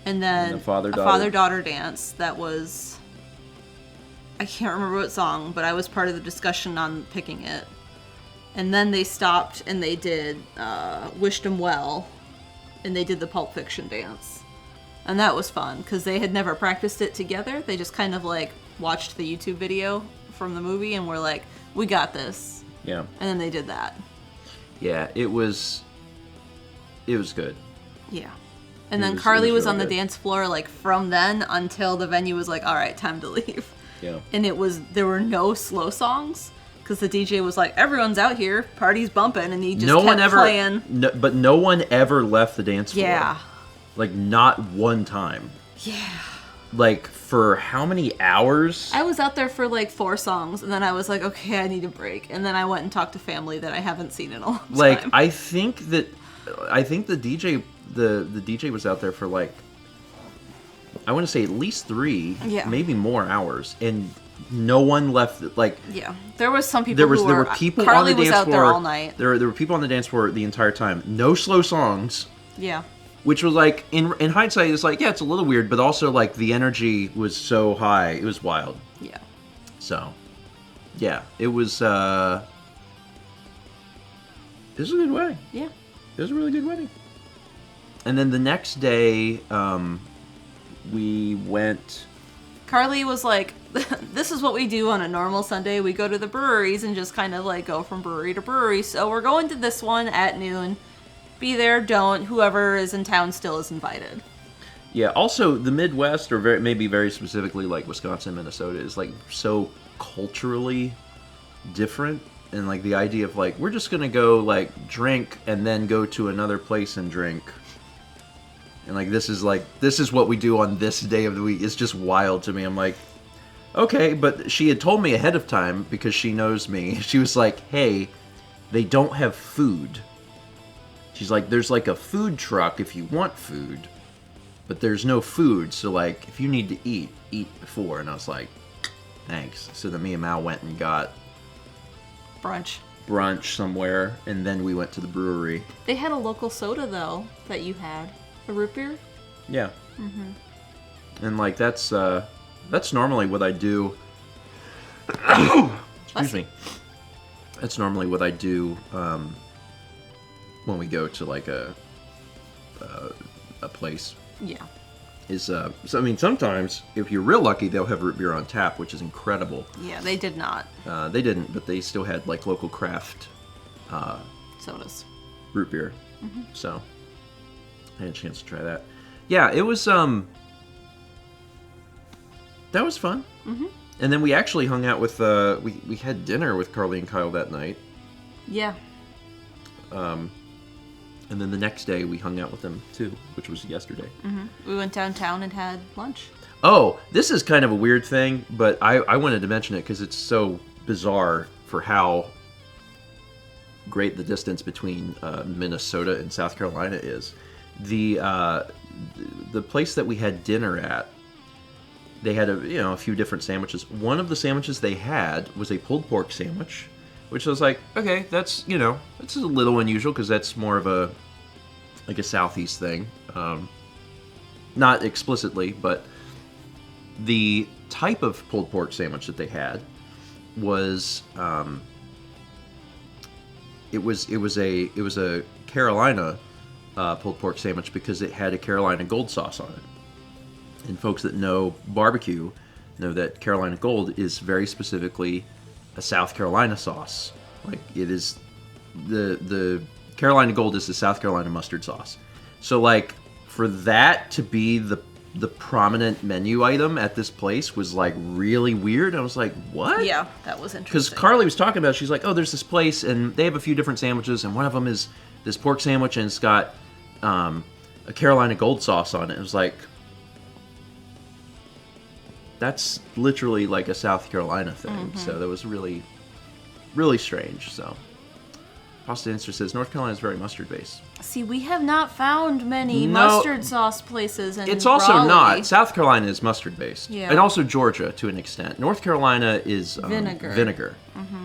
And then And a father-daughter. father-daughter dance that was... I can't remember what song, but I was part of the discussion on picking it. And then they stopped and they did Wished 'Em Well. And they did the Pulp Fiction dance. And that was fun, because they had never practiced it together. They just kind of like watched the YouTube video from the movie and were like, we got this. yeah, And then they did that. yeah. It was good. Yeah. And then was- it Carly was was on really the good. dance floor like from then until the venue was like, all right, time to leave. Yeah, And there were no slow songs because the DJ was like, everyone's out here, party's bumping, and he just no kept one ever, playing. but no one ever left the dance floor. Yeah. Like not one time. Yeah. Like for how many hours? I was out there for like 4 songs, and then I was like, okay, I need a break. And then I went and talked to family that I haven't seen in a long Like time. I think the DJ the DJ was out there for like, I want to say at least 3, Yeah. maybe more hours, and no one left. Like Yeah. There was some people there who were people Carly on the was dance out floor there all night. There were people on the dance floor the entire time. No slow songs, Yeah. which was like in hindsight, it's like, yeah, it's a little weird, but also like the energy was so high, it was wild. Yeah. So, yeah, it was a good wedding. Yeah. It was a really good wedding. And then the next day, we went. Carly was like, this is what we do on a normal Sunday. We go to the breweries and just kind of like go from brewery to brewery. So we're going to this one at noon. Be there, don't. Whoever is in town still is invited. Yeah. Also, the Midwest, or maybe very specifically like Wisconsin, Minnesota, is like so culturally different, and like the idea of like we're just gonna go like drink and then go to another place and drink. And like this is what we do on this day of the week. It's just wild to me. I'm like, okay, but she had told me ahead of time because she knows me. She was like, hey, they don't have food. She's like, there's like a food truck if you want food, but there's no food. So like, if you need to eat before. And I was like, thanks. So then me and Mal went and got Brunch. brunch somewhere, and then we went to the brewery. They had a local soda though that you had, a root beer. Yeah. And like that's normally what I do. Excuse me. That's normally what I do when we go to like a place. Yeah. So I mean, sometimes if you're real lucky, they'll have root beer on tap, which is incredible. Yeah, they did not. They didn't, but they still had like local craft Sodas. root beer. So I had a chance to try that. Yeah, it was that was fun. And then we actually hung out with we had dinner with Carly and Kyle that night. Yeah. And then the next day we hung out with them too, which was yesterday. We went downtown and had lunch. Oh, this is kind of a weird thing, but I wanted to mention it because it's so bizarre for how great the distance between Minnesota and South Carolina is. The place that we had dinner at, they had a few different sandwiches. One of the sandwiches they had was a pulled pork sandwich, which I was like, okay, that's it's a little unusual because that's more of a Southeast thing. Not explicitly, but the type of pulled pork sandwich that they had was it was a Carolina pulled pork sandwich because it had a Carolina Gold sauce on it. And folks that know barbecue know that Carolina Gold is very specifically a South Carolina sauce. Like it is the Carolina Gold is the South Carolina mustard sauce. So like for that to be the prominent menu item at this place was like really weird. I was like, what? Yeah, that was interesting. Because Carly was talking about, she's like, oh, there's this place and they have a few different sandwiches and one of them is this pork sandwich and it's got a Carolina Gold sauce on it. It was like, that's literally like a South Carolina thing. So that was really, really strange. So Pasta Insta says North Carolina is very mustard based. See, we have not found many No. mustard sauce places in It's also Raleigh. not. South Carolina is mustard based. Yeah. And also Georgia to an extent. North Carolina is Vinegar.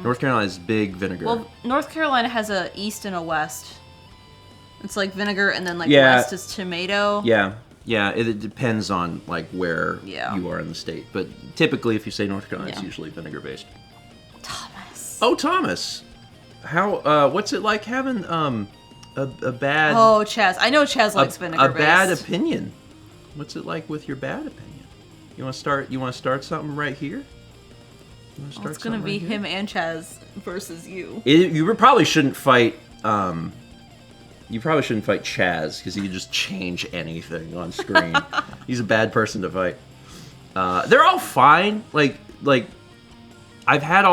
North Carolina is big vinegar. Well, North Carolina has a east and a west. It's like vinegar and then like Yeah. west is tomato. Yeah, it depends on like where you are in the state. But typically if you say North Carolina, it's Yeah. usually vinegar based. Thomas. Oh, Thomas. How what's it like having a bad Oh, Chaz. I know Chaz likes vinegar a bad based. opinion? What's it like with your bad opinion? You want to start something right here? You want to start It's gonna something be right here? him and Chaz versus you. You probably shouldn't fight. You probably shouldn't fight Chaz because he can just change anything on screen. He's a bad person to fight. They're all fine. Like I've had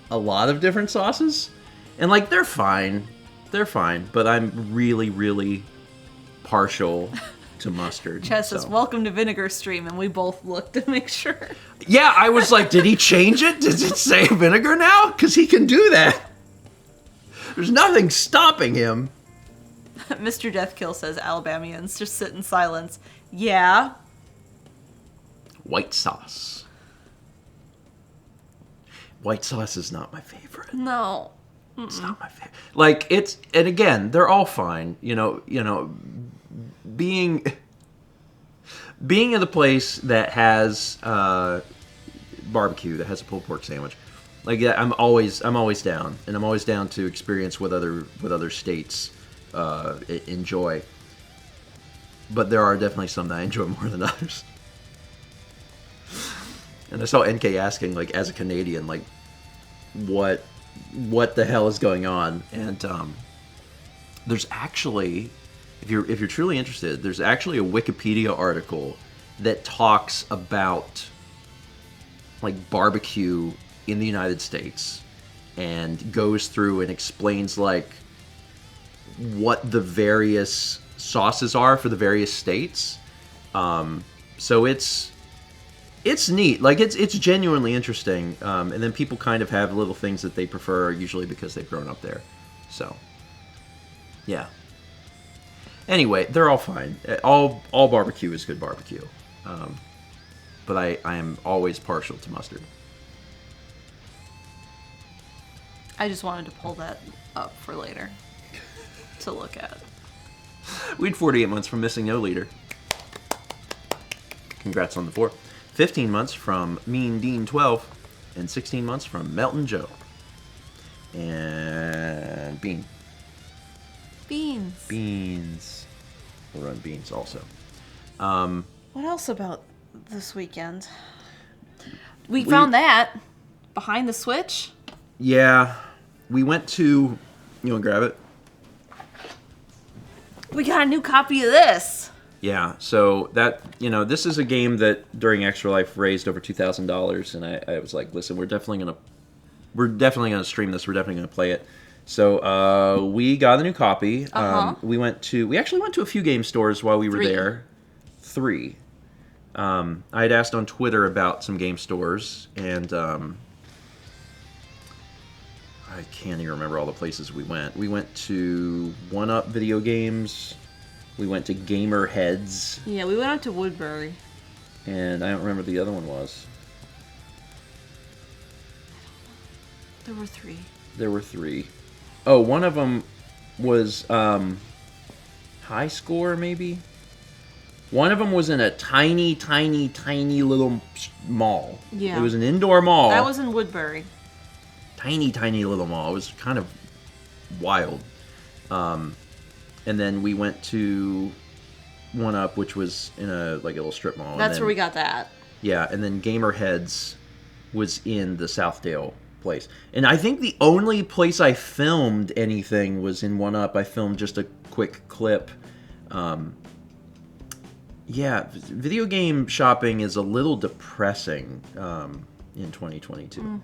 a lot of different sauces, and like they're fine. But I'm really, really partial to mustard. Chaz says, so. "Welcome to Vinegar Stream," and we both looked to make sure. Yeah, I was like, did he change it? Does it say vinegar now? Because he can do that. There's nothing stopping him. Mr. Deathkill says Alabamians just sit in silence. Yeah. White sauce. White sauce is not my favorite. No. It's not my favorite. Like and again, they're all fine. Being in the place that has barbecue, that has a pulled pork sandwich. Like I'm always down, and I'm always down to experience what other states enjoy. But there are definitely some that I enjoy more than others. And I saw NK asking, like, as a Canadian, like, what the hell is going on? And there's actually, if you're truly interested, there's actually a Wikipedia article that talks about like barbecue in the United States and goes through and explains like what the various sauces are for the various states. So it's neat. Like it's genuinely interesting. And then people kind of have little things that they prefer, usually because they've grown up there. So yeah. Anyway, they're all fine. All barbecue is good barbecue. But I am always partial to mustard. I just wanted to pull that up for later to look at. We had 48 months from Missing No Leader. Congrats on the 4. 15 months from Mean Dean 12. And 16 months from Melton Joe. And Bean. Beans. We'll run Beans also. What else about this weekend? We found that behind the Switch. Yeah. We went to... You want to grab it? We got a new copy of this. Yeah, so that, this is a game that during Extra Life raised over $2,000, and I was like, listen, we're definitely gonna stream this. We're definitely gonna play it. So we got a new copy. We actually went to a few game stores while we were there. 3. I had asked on Twitter about some game stores, and I can't even remember all the places we went. We went to 1UP Video Games. We went to Gamer Heads. Yeah, we went out to Woodbury. And I don't remember what the other one was. There were 3. There were 3. Oh, one of them was High Score, maybe? One of them was in a tiny, tiny, tiny little mall. Yeah. It was an indoor mall. That was in Woodbury. Tiny, tiny little mall. It was kind of wild. And then we went to 1UP, which was in a little strip mall. That's where we got that. Yeah, and then Gamer Heads was in the Southdale place. And I think the only place I filmed anything was in 1UP. I filmed just a quick clip. Yeah, video game shopping is a little depressing in 2022.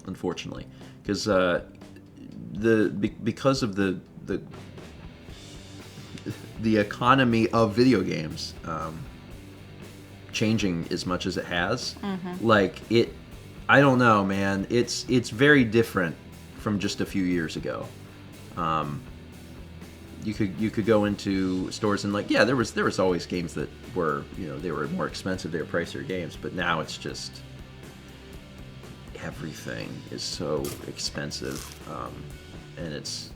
Unfortunately, because because of the economy of video games changing as much as it has, I don't know, man. It's very different from just a few years ago. You could go into stores and there was always games that were they were more expensive, they were pricier games, but now it's just everything is so expensive, and it's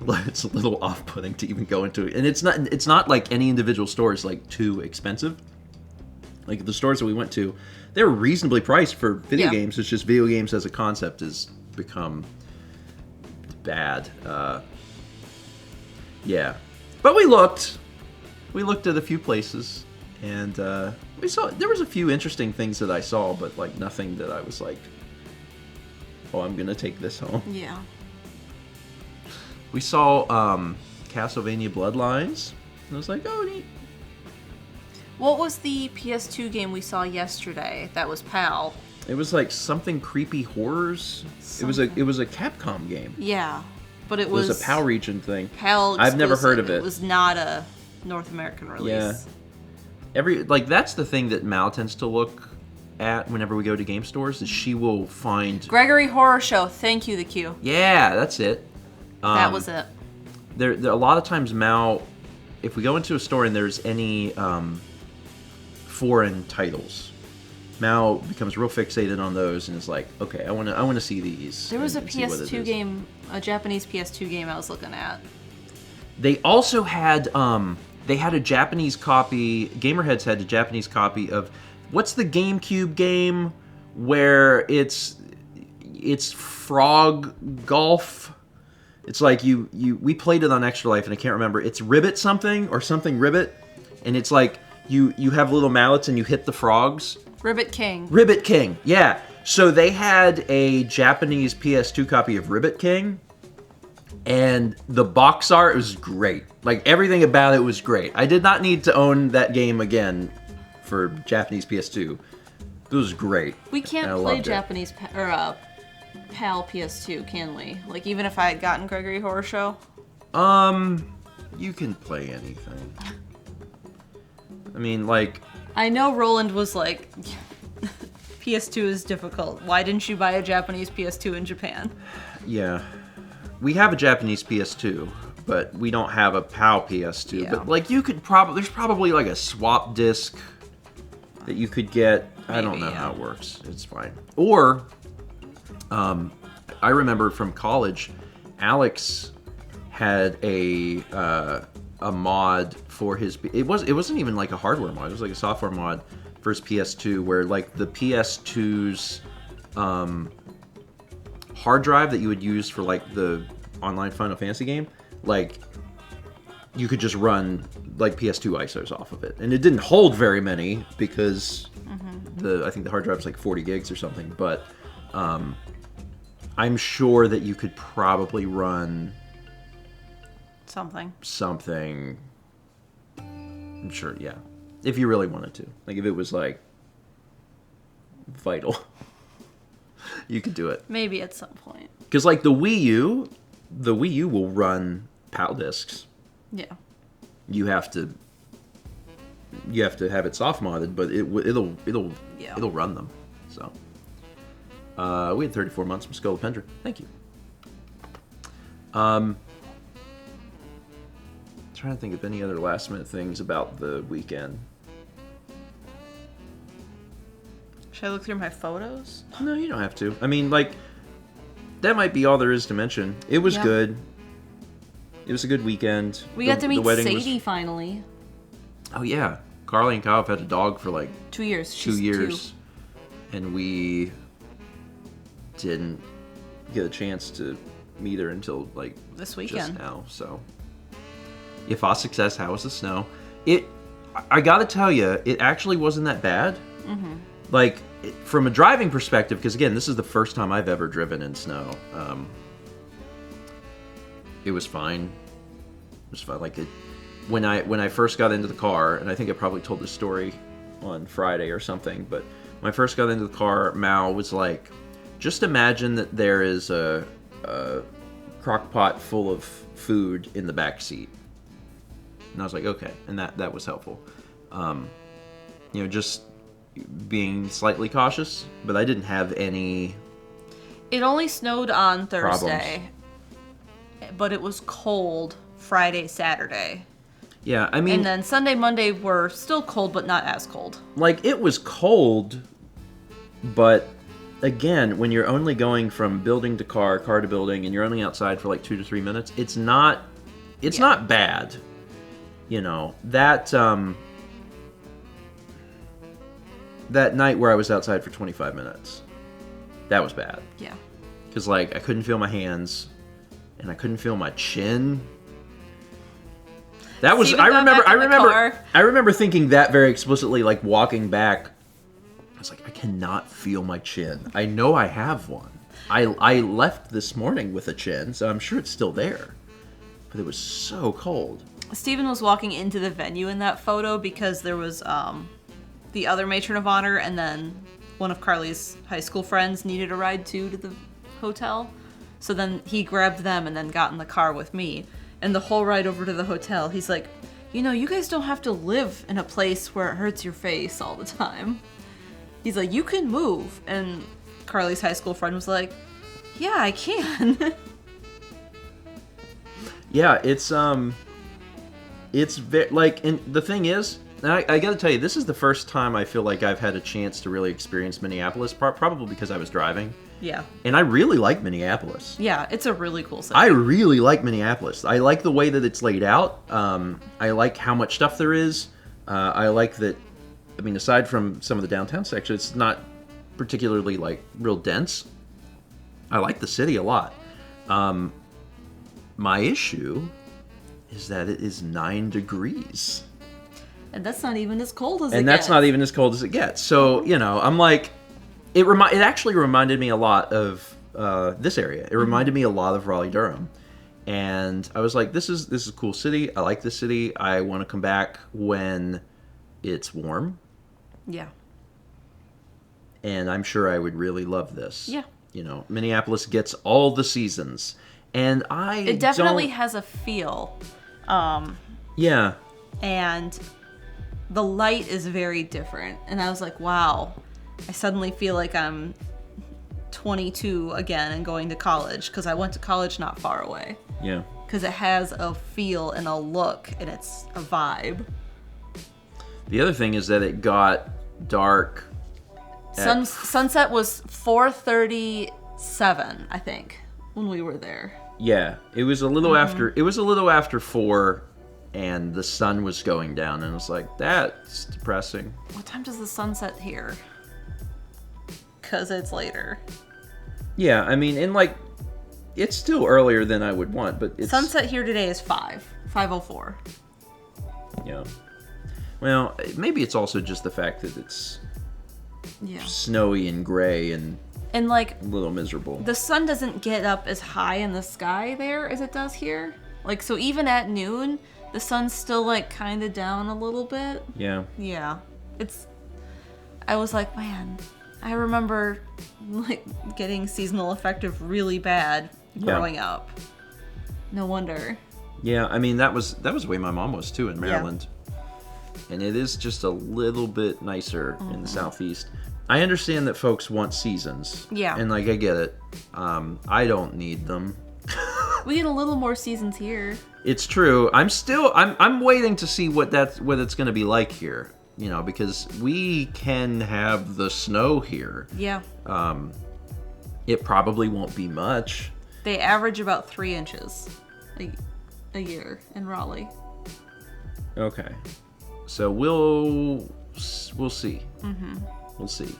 a little off-putting to even go into it. And it's not like any individual store is too expensive. Like the stores that we went to, they're reasonably priced for video games. It's just video games as a concept has become bad. Yeah, but we looked at a few places, and we saw there was a few interesting things that I saw, but nothing that I was like, oh, I'm gonna take this home. Yeah. We saw Castlevania Bloodlines, and I was like, oh, neat. What was the PS2 game we saw yesterday? That was PAL. It was something creepy horrors. Something. It was a Capcom game. Yeah, but It was a PAL region thing. PAL exclusive. I've never heard of it. It was not a North American release. Yeah. That's the thing that Mal tends to look at whenever we go to game stores, is she will find Gregory Horror Show. Thank you, the Q. Yeah, that's it. That was it. There a lot of times Mal, if we go into a store and there's any foreign titles, Mal becomes real fixated on those and is like, okay, I want to see these. There was a and see what it PS2 is. game, a Japanese PS2 game I was looking at. They also had they had a Japanese copy. Gamerheads had a Japanese copy of what's the GameCube game where it's frog golf. It's we played it on Extra Life and I can't remember. It's Ribbit something or something Ribbit, and it's you have little mallets and you hit the frogs. Ribbit King. Ribbit King, yeah. So they had a Japanese PS2 copy of Ribbit King, and the box art was great. Everything about it was great. I did not need to own that game again for Japanese PS2. It was great. We can't play Japanese PAL PS2, can we? Even if I had gotten Gregory Horror Show? You can play anything. I mean, I know Roland was like, PS2 is difficult. Why didn't you buy a Japanese PS2 in Japan? Yeah. We have a Japanese PS2, but we don't have a PAL PS2. Yeah. But you could there's probably a swap disc that you could get. I don't know how it works. It's fine. Or I remember from college, Alex had a mod for his. It wasn't even like a hardware mod. It was like a software mod for his PS2, where like the PS2's hard drive that you would use for like the online Final Fantasy game, like you could just run like PS2 ISOs off of it, and it didn't hold very many because I think the hard drive was like 40 gigs or something. But I'm sure that you could probably run something. I'm sure, yeah, if you really wanted to. Like if it was like vital, you could do it. Maybe at some point. Because like the Wii U will run PAL discs. Yeah. You have to have it soft modded, but it'll run them. So we had 34 months from Scolopendra. Thank you. Trying to think of any other last minute things about the weekend. Should I look through my photos? No, you don't have to. I mean, like, that might be all there is to mention. It was good. It was a good weekend. We got to meet Sadie finally. Oh, yeah. Carly and Kyle have had a dog for like 2 years. She's 2 years. And we didn't get a chance to meet her until like this weekend. Just now. So, if all success, how was the snow? I gotta tell you, it actually wasn't that bad. Mm-hmm. Like, from a driving perspective, because again, this is the first time I've ever driven in snow. It was fine. It was fine. Like when I first got into the car, and I think I probably told this story on Friday or something, but when I first got into the car, Mao was like, just imagine that there is a crock pot full of food in the back seat. And I was like, okay, and that was helpful. Just being slightly cautious, but I didn't have any. It only snowed on Thursday, problems. But it was cold Friday, Saturday. Yeah, I mean, and then Sunday, Monday were still cold, but not as cold. Like, it was cold, but again, when you're only going from building to car to building, and you're only outside for like 2 to 3 minutes, it's not bad. That night where I was outside for 25 minutes, that was bad. Yeah. Because, like, I couldn't feel my hands, and I couldn't feel my chin. That was, I remember thinking that very explicitly, like, walking back. I was like, I cannot feel my chin. I know I have one. I left this morning with a chin, so I'm sure it's still there. But it was so cold. Stephen was walking into the venue in that photo because there was, the other matron of honor, and then one of Carly's high school friends needed a ride too to the hotel. So then he grabbed them and then got in the car with me. And the whole ride over to the hotel, he's like, you guys don't have to live in a place where it hurts your face all the time. He's like, you can move. And Carly's high school friend was like, yeah, I can. Yeah, it's very, like, and the thing is, I gotta tell you, this is the first time I feel like I've had a chance to really experience Minneapolis, probably because I was driving. Yeah. And I really like Minneapolis. Yeah, it's a really cool city. I really like Minneapolis. I like the way that it's laid out. I like how much stuff there is. I like that, I mean, aside from some of the downtown section, it's not particularly, like, real dense. I like the city a lot. My issue is that it is 9 degrees. And that's not even as cold as it gets. And that's not even as cold as it gets. So, I'm like, it actually reminded me a lot of this area. It reminded me a lot of Raleigh-Durham. And I was like, this is a cool city. I like this city. I want to come back when it's warm. Yeah. And I'm sure I would really love this. Yeah. Minneapolis gets all the seasons. And it definitely has a feel. Yeah. And the light is very different. And I was like, wow, I suddenly feel like I'm 22 again and going to college, because I went to college not far away. Yeah. Because it has a feel and a look, and it's a vibe. The other thing is that it got dark. Sunset was 4:30 7, I think, when we were there. Yeah, it was a little after. It was a little after 4, and the sun was going down, and it was like, that's depressing. What time does the sun set here? Because it's later. Yeah, I mean, and like, it's still earlier than I would want, but it's Sunset here today is 5:04. Yeah. Well, maybe it's also just the fact that it's Yeah. snowy and gray and And like a little miserable. the sun doesn't get up as high in the sky there as it does here. Like, so even at noon, the sun's still like kind of down a little bit. Yeah. Yeah. I was like, man, I remember like getting seasonal affective really bad growing up. No wonder. Yeah, I mean that was the way my mom was too in Maryland. And it is just a little bit nicer in the southeast. I understand that folks want seasons. Yeah. And like I get it. I don't need them. We get a little more seasons here. It's true. I'm waiting to see what it's going to be like here, you know, because we can have the snow here. Yeah. It probably won't be much. They average about 3 inches a year in Raleigh. Okay. So we'll see. Mm-hmm. We'll see.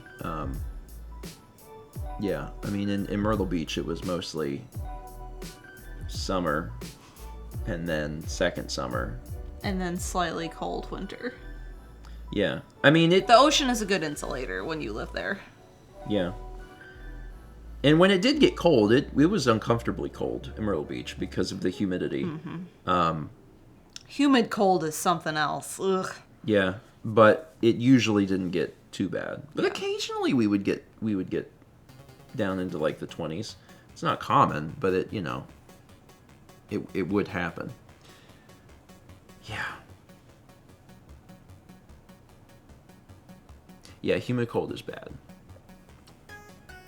Yeah, I mean, in Myrtle Beach, it was mostly summer, and then second summer. And then slightly cold winter. Yeah. I mean, The ocean is a good insulator when you live there. Yeah. And when it did get cold, it was uncomfortably cold in Myrtle Beach because of the humidity. Mm-hmm. Humid cold is something else. Ugh. Yeah, but it usually didn't get too bad. But Yeah. occasionally we would get down into like the 20s. It's not common, but it would happen. Yeah. Yeah, humid cold is bad.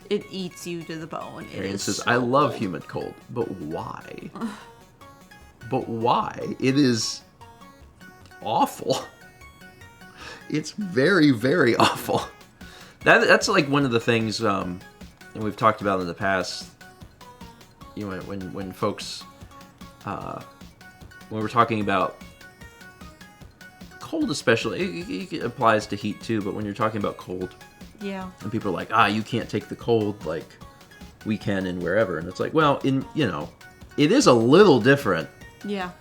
It eats you to the bone. Arian says, I love humid cold, but why? But why? It is awful. It's very, very awful. That's like one of the things, and we've talked about in the past, you know, when folks, when we're talking about cold especially, it applies to heat too, but when you're talking about cold, Yeah. and people are like, you can't take the cold like we can in wherever. And it's like, well, it is a little different. Yeah.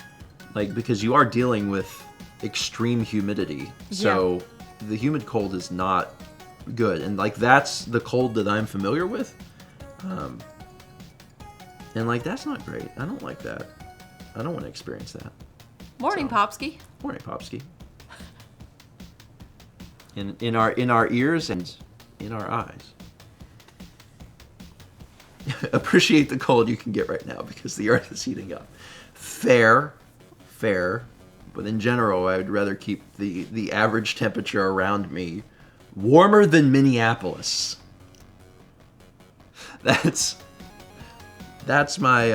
Like, because you are dealing with extreme humidity. So the humid cold is not good. And like, that's the cold that I'm familiar with. And like, that's not great. I don't like that. I don't want to experience that. Morning, Popsky. Morning, Popsky. In our ears and in our eyes. Appreciate the cold you can get right now because the earth is heating up. Fair, but in general, I would rather keep the average temperature around me warmer than Minneapolis. That's my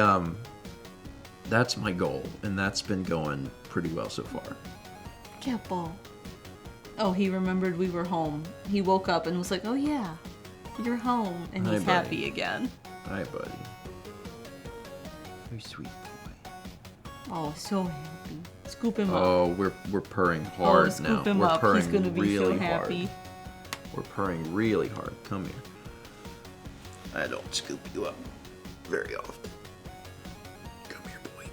goal, and that's been going pretty well so far. Careful. Oh, he remembered we were home. He woke up and was like, oh yeah, you're home. And Hi, he's buddy. happy again. Hi, buddy. You're sweet boy. Oh, so happy. Scoop him up. Oh, we're purring hard now. Scoop him We're up. purring He's gonna be really so happy. hard. We're purring really hard. Come here. I don't scoop you up very often. Come here, boy.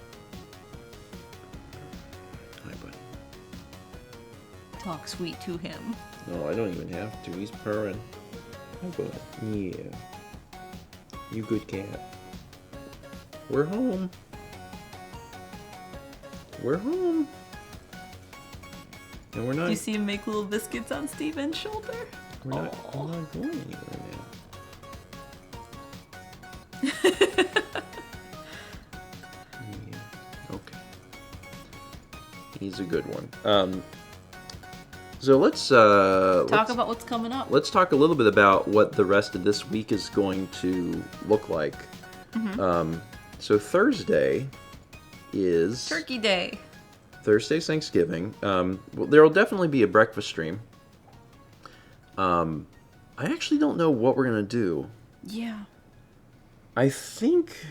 Hi, buddy. Talk sweet to him. No, I don't even have to. He's purring. Hi, bud. Yeah. You good cat. We're home. We're home. And we're not. Do you see him make little biscuits on Steven's shoulder? We're not going anywhere now. Yeah. Okay. He's a good one. So let's Talk about what's coming up. let's talk a little bit about what the rest of this week is going to look like. So Thursday is Turkey Day. Thursday's Thanksgiving. Well, there will definitely be a breakfast stream. I actually don't know what we're gonna do. Yeah. I think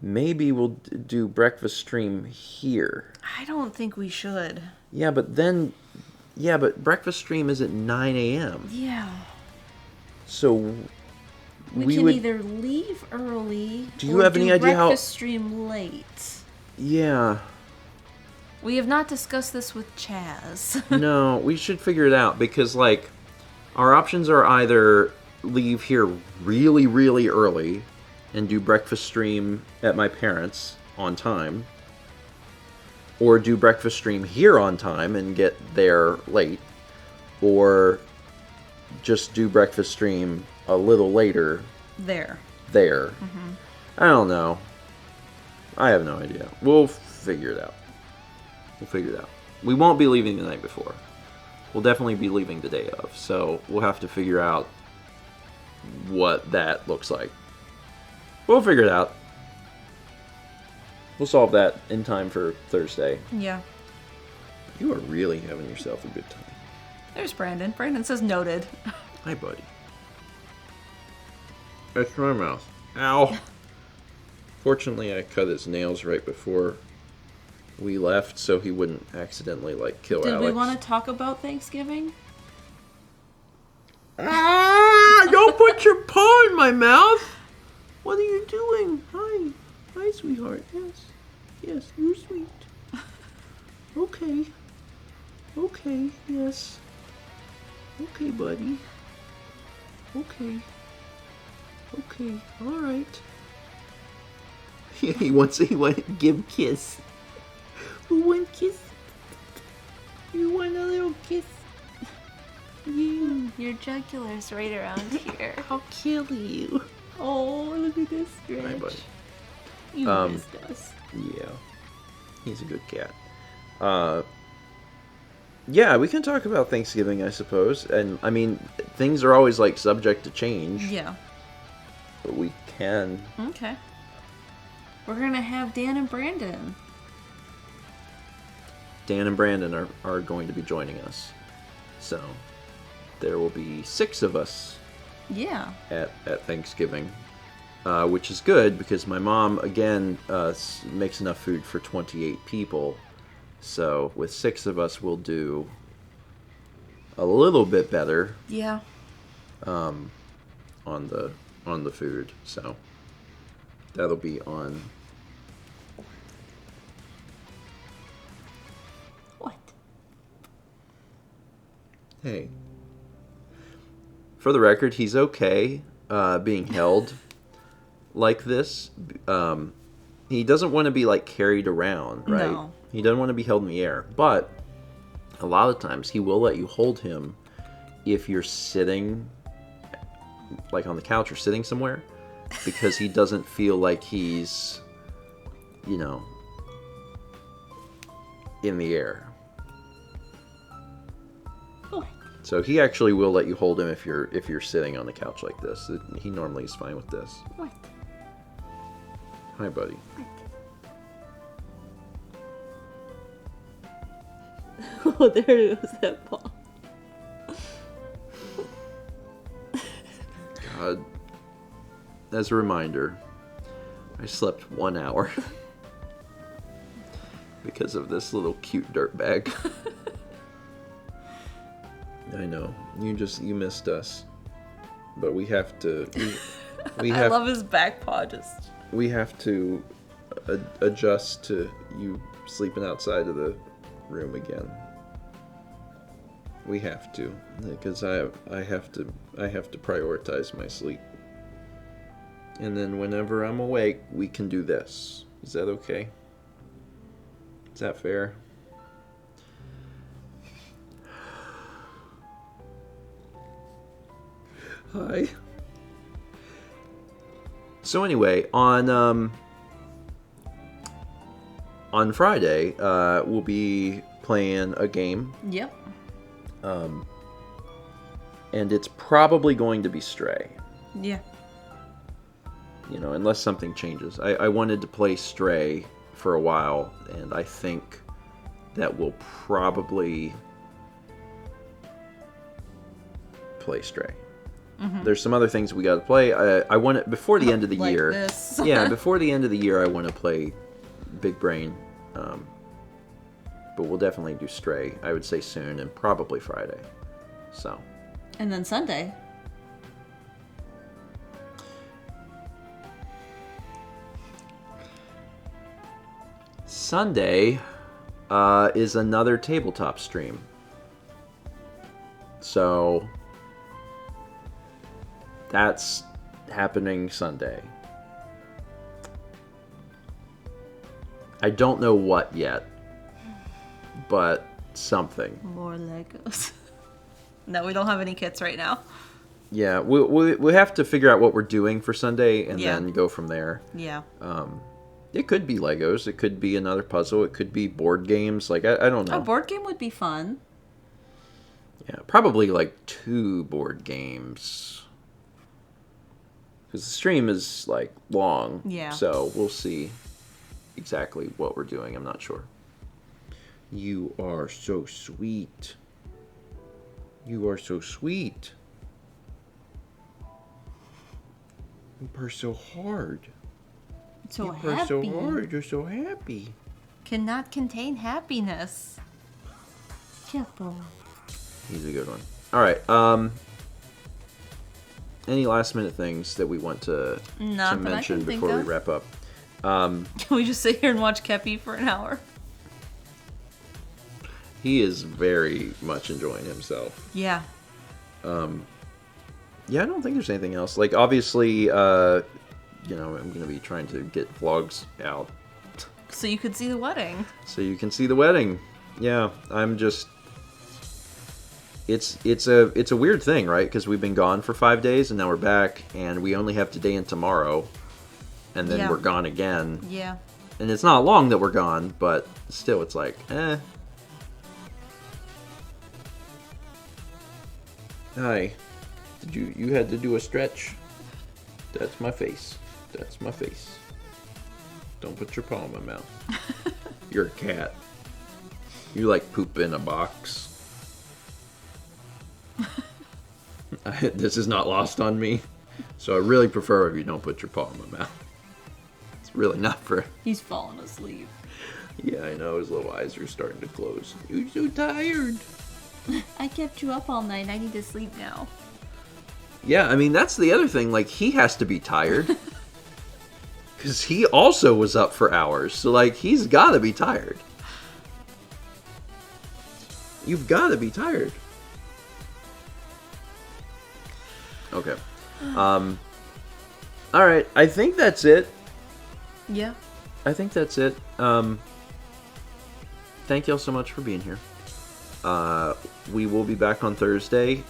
maybe we'll do breakfast stream here. I don't think we should. Yeah, but breakfast stream is at 9 a.m. Yeah. So We can would either leave early. Do you have any idea how- breakfast stream late? Yeah. We have not discussed this with Chaz. No, we should figure it out because, like, our options are either leave here really, really early and do breakfast stream at my parents' on time, or do breakfast stream here on time and get there late, or just do breakfast stream a little later There. I don't know. I have no idea. We'll figure it out. We won't be leaving the night before. We'll definitely be leaving the day of. So we'll have to figure out what that looks like. We'll figure it out. We'll solve that in time for Thursday. Yeah. You are really having yourself a good time. There's Brandon. Brandon says noted. Hi, buddy. That's my mouth. Ow. Fortunately, I cut his nails right before we left, so he wouldn't accidentally, like, kill Did Alex. we want to talk about Thanksgiving? Ah! Don't put your paw in my mouth! What are you doing? Hi. Hi, sweetheart. Yes. Yes, you're sweet. Okay. Okay, yes. Okay, buddy. Okay. Okay, alright. he wants to give kiss. One kiss. You want a little kiss? Your jugular's right around here. I'll kill you. Oh, look at this stretch. Hi, buddy. You missed us. Yeah. He's a good cat. Yeah, we can talk about Thanksgiving, I suppose. And, I mean, things are always, like, subject to change. Yeah. But we can. Okay. We're gonna have Dan and Brandon. Dan and Brandon are going to be joining us. So, there will be 6 of us Yeah. at Thanksgiving. Which is good, because my mom, again, makes enough food for 28 people. So, with 6 of us, we'll do a little bit better Yeah. on the food. So, that'll be on... What? Hey. For the record, he's okay being held like this. He doesn't want to be, like, carried around, right? No. He doesn't want to be held in the air. But a lot of times he will let you hold him if you're sitting, like, on the couch or sitting somewhere, because he doesn't feel like he's, you know, in the air. What? So he actually will let you hold him if you're sitting on the couch like this. He normally is fine with this. What? Hi, buddy. Oh, there goes that paw. God. As a reminder, I slept 1 hour because of this little cute dirtbag. I know. You missed us. But we have to... I love his back paw just... We have to adjust to you sleeping outside of the room again. We have to, because I have to prioritize my sleep. And then whenever I'm awake, we can do this. Is that okay? Is that fair? Hi. So anyway, on Friday, we'll be playing a game, Yep. and it's probably going to be Stray. Yeah. You know, unless something changes. I wanted to play Stray for a while, and I think that we'll probably play Stray. There's some other things we got to play. I want it before the end of the Like year. this. Yeah, before the end of the year, I want to play Big Brain. But we'll definitely do Stray. I would say soon, and probably Friday. So. And then Sunday. Sunday is another tabletop stream. So that's happening Sunday. I don't know what yet, but something. More Legos. No, we don't have any kits right now. Yeah, we have to figure out what we're doing for Sunday and Yeah. then go from there. Yeah. It could be Legos. It could be another puzzle. It could be board games. Like, I don't know. A board game would be fun. Yeah, probably like 2 board games. Because the stream is like long. Yeah. So we'll see exactly what we're doing. I'm not sure. You are so sweet. You are so sweet. You purr so hard. So You purr happy. so hard. You're so happy. Cannot contain happiness. Careful. He's a good one. All right. Any last minute things that we want to Not that I mention can think before we of. wrap up? Can we just sit here and watch Kepi for an hour? He is very much enjoying himself. Yeah. Yeah, I don't think there's anything else. Like, obviously, I'm going to be trying to get vlogs out So you could see the wedding. so you can see the wedding. Yeah, I'm just. It's a weird thing, right? Because we've been gone for 5 days and now we're back, and we only have today and tomorrow, and then Yeah. we're gone again. Yeah. And it's not long that we're gone, but still, it's like, eh. Hi. Did you had to do a stretch? That's my face. That's my face. Don't put your paw in my mouth. You're a cat. You like poop in a box. This is not lost on me. So I really prefer if you don't put your paw in my mouth. It's really not for... He's falling asleep. Yeah, I know. His little eyes are starting to close. You're so tired. I kept you up all night. I need to sleep now. Yeah, I mean, that's the other thing. Like, he has to be tired. Because he also was up for hours. So, like, he's got to be tired. You've got to be tired. Okay. Alright, I think that's it. Yeah. I think that's it. Thank y'all so much for being here. We will be back on Thursday.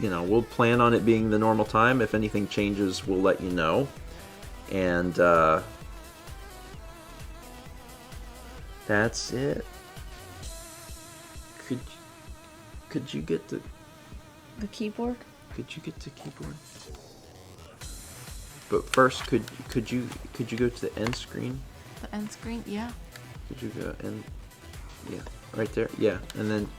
We'll plan on it being the normal time. If anything changes, we'll let you know. And that's it. Could you get the keyboard? Could you get the keyboard? But first, could you go to the end screen? The end screen? Yeah. Could you go and right there? Yeah, and then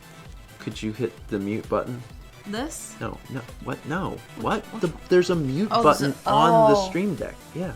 could you hit the mute button? This? No, what? No, what? There's a mute Oh, button so- on the oh. Stream Deck. Yeah.